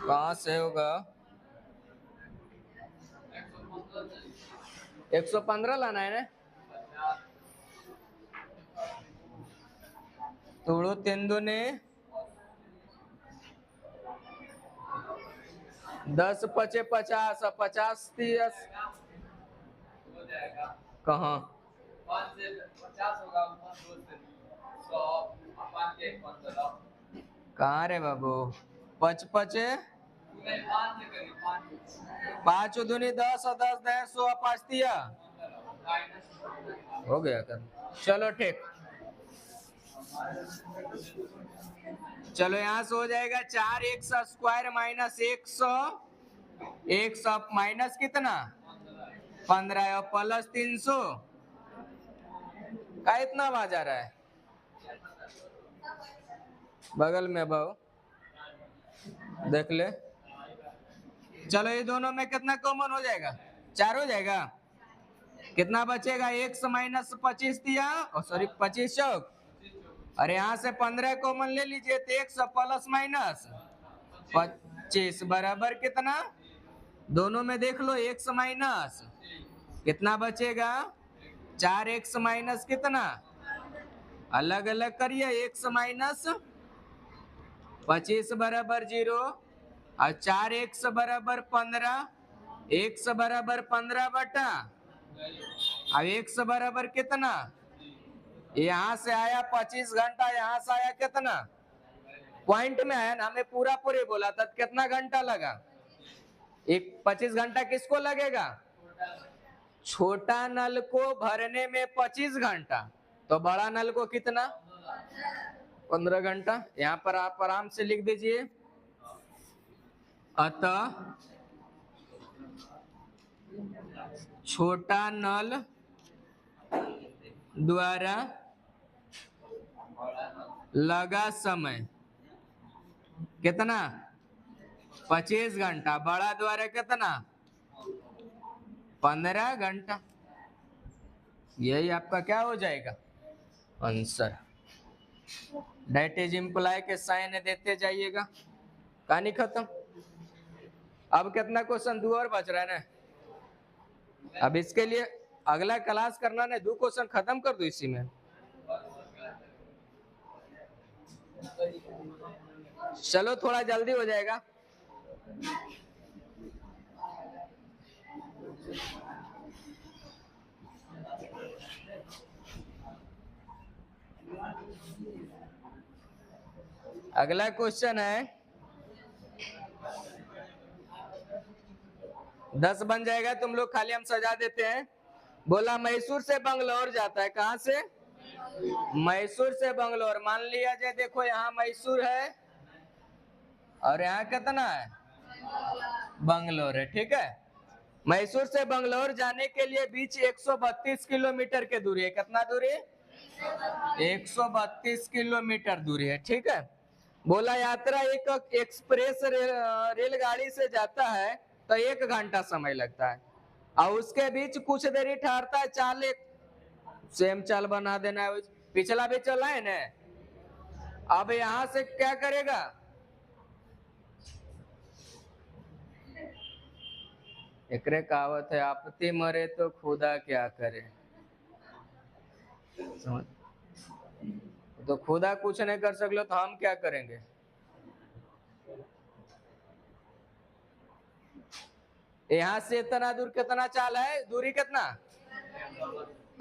कहां से होगा 115 लाना है ना, तोड़ो 3 दूनी 10 5 50, 50 30 कहाँ कहाँ रे बाबू? पच पचे पाँच दूनी 10 और 10 दे 100 पाँच दिया हो गया कर। चलो ठीक, चलो यहाँ से हो जाएगा 4x² माइनस 100 माइनस कितना 15 और प्लस 300 का इतना आवाज आ रहा है बगल में भाव देख ले। चलो ये दोनों में कितना कॉमन हो जाएगा 4 हो जाएगा। कितना बचेगा 1 माइनस 25 दिया और सॉरी 25 चौक और यहाँ से 15 कॉमन ले लीजिए तो 1 प्लस माइनस 25 बराबर कितना दोनों में देख लो 1 माइनस कितना बचेगा 4x माइनस कितना अलग अलग करिए 1 माइनस 25 बराबर 0 और 4x बराबर 15 x बराबर 15 बटा अब x बराबर कितना यहाँ से आया 25 घंटा यहाँ से आया कितना पॉइंट में आया ना हमें पूरा पूरे बोला था कितना घंटा लगा एक 25 घंटा किसको लगेगा छोटा नल को भरने में 25 घंटा तो बड़ा नल को कितना 15 घंटा। यहाँ पर आप आराम से लिख दीजिए अतः छोटा नल द्वारा लगा समय कितना 25 घंटा बड़ा द्वारा कितना 15 घंटा। यही आपका क्या हो जाएगा आंसर। डेट इज इम्प्लाई के साइन देते जाइएगा कहानी खत्म। अब कितना क्वेश्चन 2 और बच रहा है ना। अब इसके लिए अगला क्लास करना ना 2 क्वेश्चन खत्म कर दो इसी में। चलो थोड़ा जल्दी हो जाएगा। अगला क्वेश्चन है 10 बन जाएगा तुम लोग खाली हम सजा देते हैं। बोला मैसूर से बंगलौर जाता है कहां से मैसूर से बंगलौर मान लिया जाए देखो यहाँ मैसूर है और यहाँ कितना है बंगलौर है ठीक है। मैसूर से बंगलौर जाने के लिए बीच 132 किलोमीटर की दूरी है। कितना दूरी 132 किलोमीटर दूरी है ठीक है। बोला यात्रा एक एक्सप्रेस रेलगाड़ी से जाता है तो 1 घंटा समय लगता है और उसके बीच कुछ देरी ठहरता है चाल सेम चाल बना देना है। पिछला भी चला है ना। अब यहां से क्या करेगा एकरे कहावत है आपत्ति मरे तो खुदा क्या करे। तो खुदा कुछ नहीं कर सकलो तो हम क्या करेंगे। यहाँ से इतना दूर कितना चाल है दूरी कितना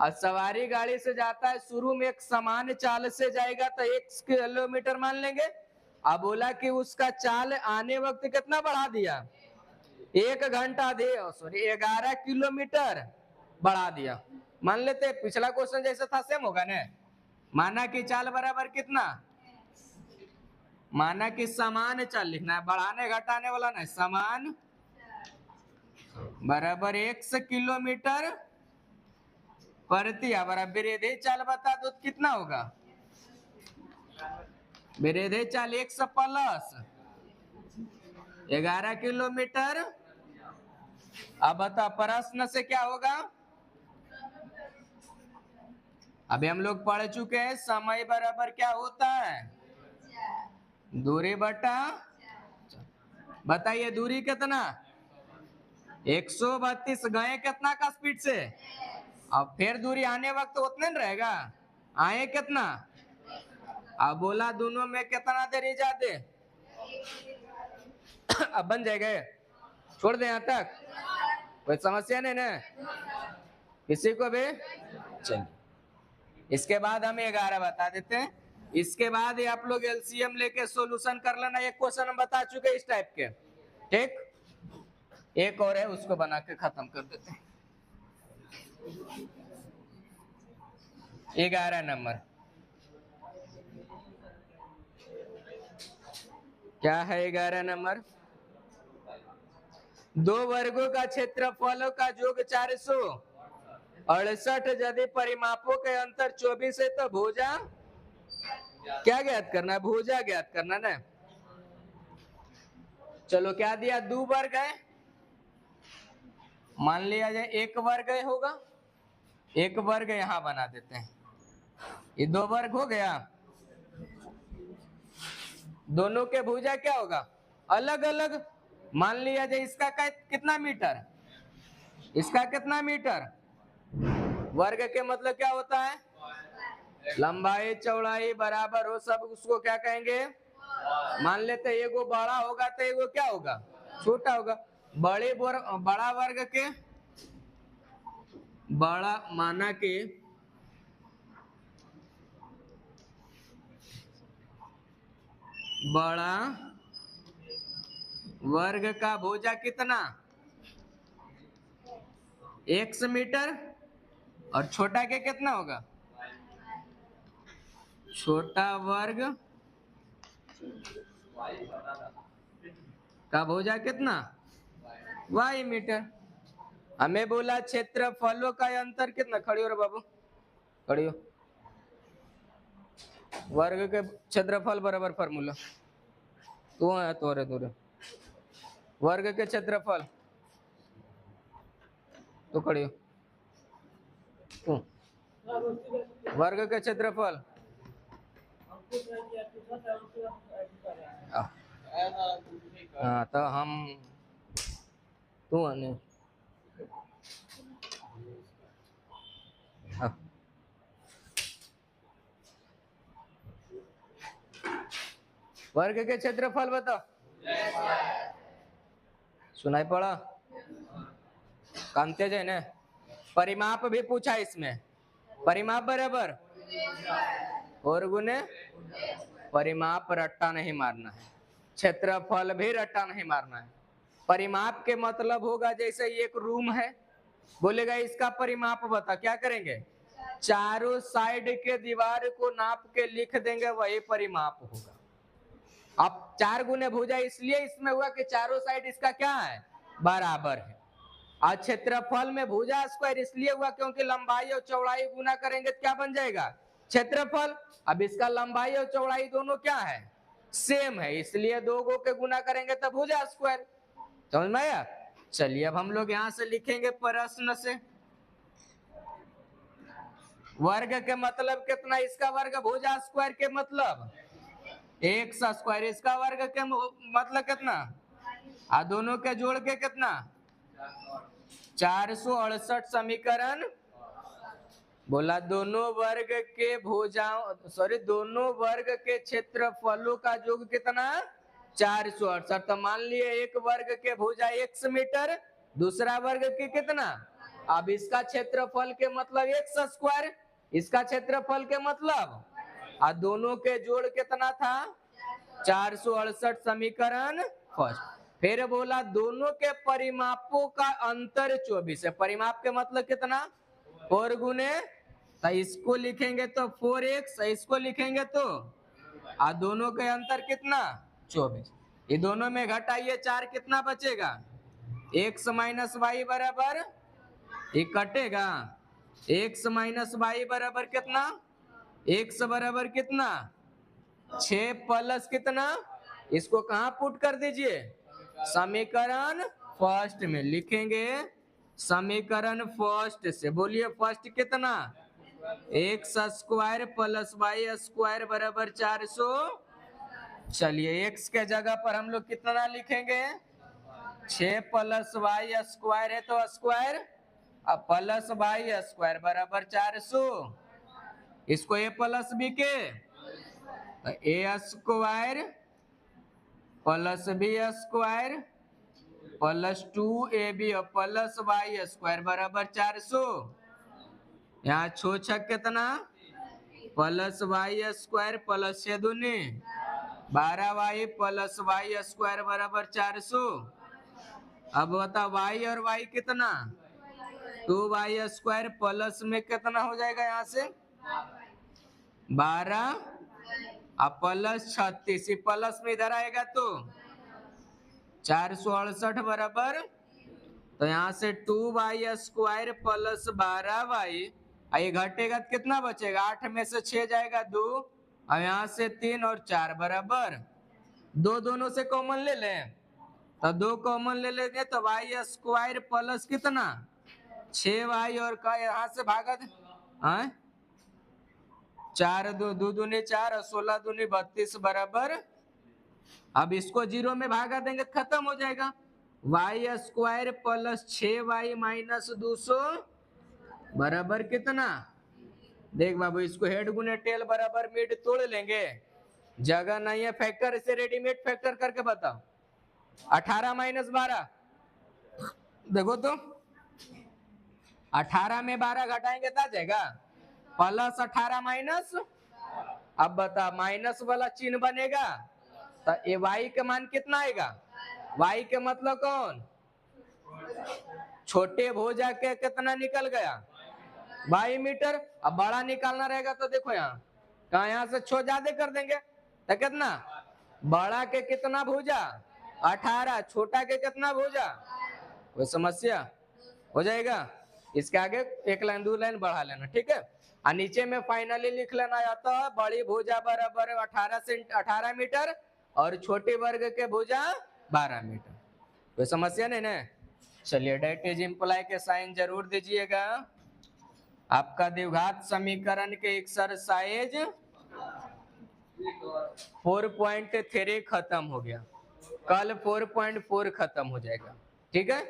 और सवारी गाड़ी से जाता है शुरू में एक समान चाल से जाएगा तो 1 किलोमीटर मान लेंगे। अब बोला कि उसका चाल आने वक्त कितना बढ़ा दिया 1 घंटा दे सॉरी 11 किलोमीटर बढ़ा दिया। मान लेते पिछला क्वेश्चन जैसा था सेम होगा ना। माना कि चाल बराबर कितना माना कि समान चाल लिखना है बढ़ाने घटाने वाला नहीं समान बराबर 1 किलोमीटर प्रति आवर। विरोधी चाल बता दो कितना होगा विरोधी चाल 1 प्लस 11 किलोमीटर। अब बता प्रश्न से क्या होगा अभी हम लोग पढ़ चुके हैं समय बराबर क्या होता है दूरी बटा। बताइए दूरी कितना 132 गए कितना का स्पीड से अब फिर दूरी आने वक्त उतने न रहेगा आए कितना अब बोला दोनों में कितना देरी जाते अब बन जाएगा छोड़ दे यहाँ तक कोई समस्या नहीं ना किसी को भी चलिए। इसके बाद हम 11 बता देते हैं। इसके बाद ये आप लोग एलसीएम लेके सॉल्यूशन कर लेना। एक क्वेश्चन हम बता चुके इस टाइप के, ठीक। एक और है, उसको बना के खत्म कर देते हैं। 11 नंबर क्या है? 11 नंबर, दो वर्गों का क्षेत्रफलों का योग 468 यदि परिमापों के अंतर 24 है तो भुजा क्या ज्ञात करना है? भुजा ज्ञात करना ना। चलो क्या दिया? दो वर्ग है, मान लिया जाए एक वर्ग होगा, एक वर्ग यहां बना देते हैं, ये दो वर्ग हो गया। दोनों के भुजा क्या होगा? अलग अलग। मान लिया जाए इसका कितना मीटर, इसका कितना मीटर। वर्ग के मतलब क्या होता है? लंबाई चौड़ाई बराबर हो सब, उसको क्या कहेंगे? मान लेते हैं एगो बड़ा होगा तो एगो क्या होगा? छोटा होगा। बड़ा वर्ग के बड़ा माना के बड़ा वर्ग का भुजा कितना? 1 मीटर। और छोटा के कितना होगा? छोटा वर्ग का भुजा कितना? y metre. हमें बोला क्षेत्रफलों का अंतर कितना। खड़ी हो रे बाबू, खड़ी हो। वर्ग के क्षेत्रफल बराबर फार्मूला तू है, तोरे तोरे वर्ग के क्षेत्रफल, तो खड़ी हो तू। वर्ग के क्षेत्रफल हाँ तो हम तू आने वर्ग के क्षेत्रफल बताओ। सुनाई पड़ा? कांते जय ने परिमाप भी पूछा इसमें। परिमाप बराबर और गुने परिमाप रट्टा नहीं मारना है, क्षेत्रफल भी रट्टा नहीं मारना है। परिमाप के मतलब होगा जैसे एक रूम है, बोलेगा इसका परिमाप बता, क्या करेंगे? चारों साइड के दीवार को नाप के लिख देंगे, वही परिमाप होगा। अब 4 गुने भुजा इसलिए इसमें हुआ कि चारों साइड इसका क्या है? बराबर है। और क्षेत्रफल में भुजा स्क्वायर इसलिए हुआ क्योंकि लंबाई और चौड़ाई गुना करेंगे तो क्या बन जाएगा? क्षेत्रफल। अब इसका लंबाई और चौड़ाई दोनों क्या है? सेम है, इसलिए दो गो के गुना करेंगे तो भुजा स्क्वायर। समझ में आया? चलिए अब हम लोग यहां से लिखेंगे प्रश्न से। वर्ग के मतलब कितना? इसका वर्ग भुजा स्क्वायर के मतलब x स्क्वायर, इसका वर्ग के मतलब कितना? आ दोनों के जोड़ के कितना? 468 समीकरण। बोला दोनों वर्ग के भुजाओं सॉरी दोनों वर्ग के क्षेत्रफलों का योग कितना? 468। तो मान लिए एक वर्ग के भुजा 1 मीटर, दूसरा वर्ग के कितना? अब इसका क्षेत्रफल के मतलब x स्क्वायर, इसका क्षेत्रफल के मतलब, और दोनों के जोड़ कितना था? 468 समीकरण फर्स्ट। फिर बोला दोनों के परिमापों का अंतर 24 है। परिमाप के मतलब कितना? 4 गुने, तो इसको लिखेंगे तो 4x, इसको लिखेंगे तो, और दोनों के अंतर कितना? 24। ये दोनों में घटाइए 4, कितना बचेगा? x माइनस वाई बराबर, ये कटेगा, x माइनस वाई बराबर कितना? x बराबर कितना? 6 प्लस कितना? इसको कहां पुट कर दीजिए? समीकरण फर्स्ट में लिखेंगे। समीकरण फर्स्ट से बोलिए, फर्स्ट कितना? x square plus Y square बराबर 400। चलिए x के जगह पर हम लोग कितना लिखेंगे? 6 प्लस वाई स्क्वायर है तो स्क्वायर, अब प्लस वाई स्क्वायर बराबर 400। इसको a प्लस बी के A square plus B square plus 2ab plus Y square बराबर 400। यहाँ छो छक कितना? प्लस वाई स्क्वायर प्लस 6 दूनी 12y प्लस वाई स्क्वायर बराबर 400। अब बता y और y कितना 2y स्क्वायर प्लस में कितना हो जाएगा यहाँ से 12 अब प्लस 36 प्लस में इधर आएगा तो 468 बराबर तो यहाँ से 2y स्क्वायर प्लस 12y ये घटेगा तो कितना बचेगा 8 में से 6 जाएगा 2 और यहाँ से 3 और 4 बराबर दो दोनों से कॉमन ले लें तो 2 कॉमन ले लेंगे तो y स्क्वायर प्लस कितना 6y और का यहाँ से भागा 4 दो दूनी 4 और 16 दूनी 32 बराबर अब इसको 0 में भागा देंगे तो खत्म हो जाएगा y square plus 6y minus 200 बराबर कितना देख बाबू इसको हेड गुने टेल बराबर मिड तोड़ लेंगे जगह नहीं है फैक्टर इसे रेडीमेड फैक्टर करके बताओ 18 माइनस 12 देखो तो 18 में 12 घटाएंगे तो आ जाएगा प्लस 18 माइनस अब बता माइनस वाला चिन्ह बनेगा तो ये y का मान कितना आएगा y के मतलब कौन छोटे भुजा के कितना निकल गया 22 मीटर अब बड़ा निकालना रहेगा तो देखो यहाँ से 6 ज्यादा कर देंगे तो कितना बड़ा के कितना भुजा 18 छोटा के कितना भुजा कोई समस्या हो जाएगा इसके आगे एक लाइन 2 लाइन बढ़ा लेना ठीक है और नीचे में फाइनली लिख लेना आता है बड़ी भुजा बराबर 18 मीटर और छोटी वर्ग के भुजा 12 मीटर कोई समस्या नहीं ना चलिए डेट इज इम्प्लाई के साइन जरूर दीजिएगा आपका द्विघात समीकरण के एक्सरसाइज 4.3 खत्म हो गया कल 4.4 खत्म हो जाएगा ठीक है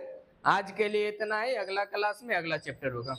आज के लिए इतना ही अगला क्लास में अगला चैप्टर होगा।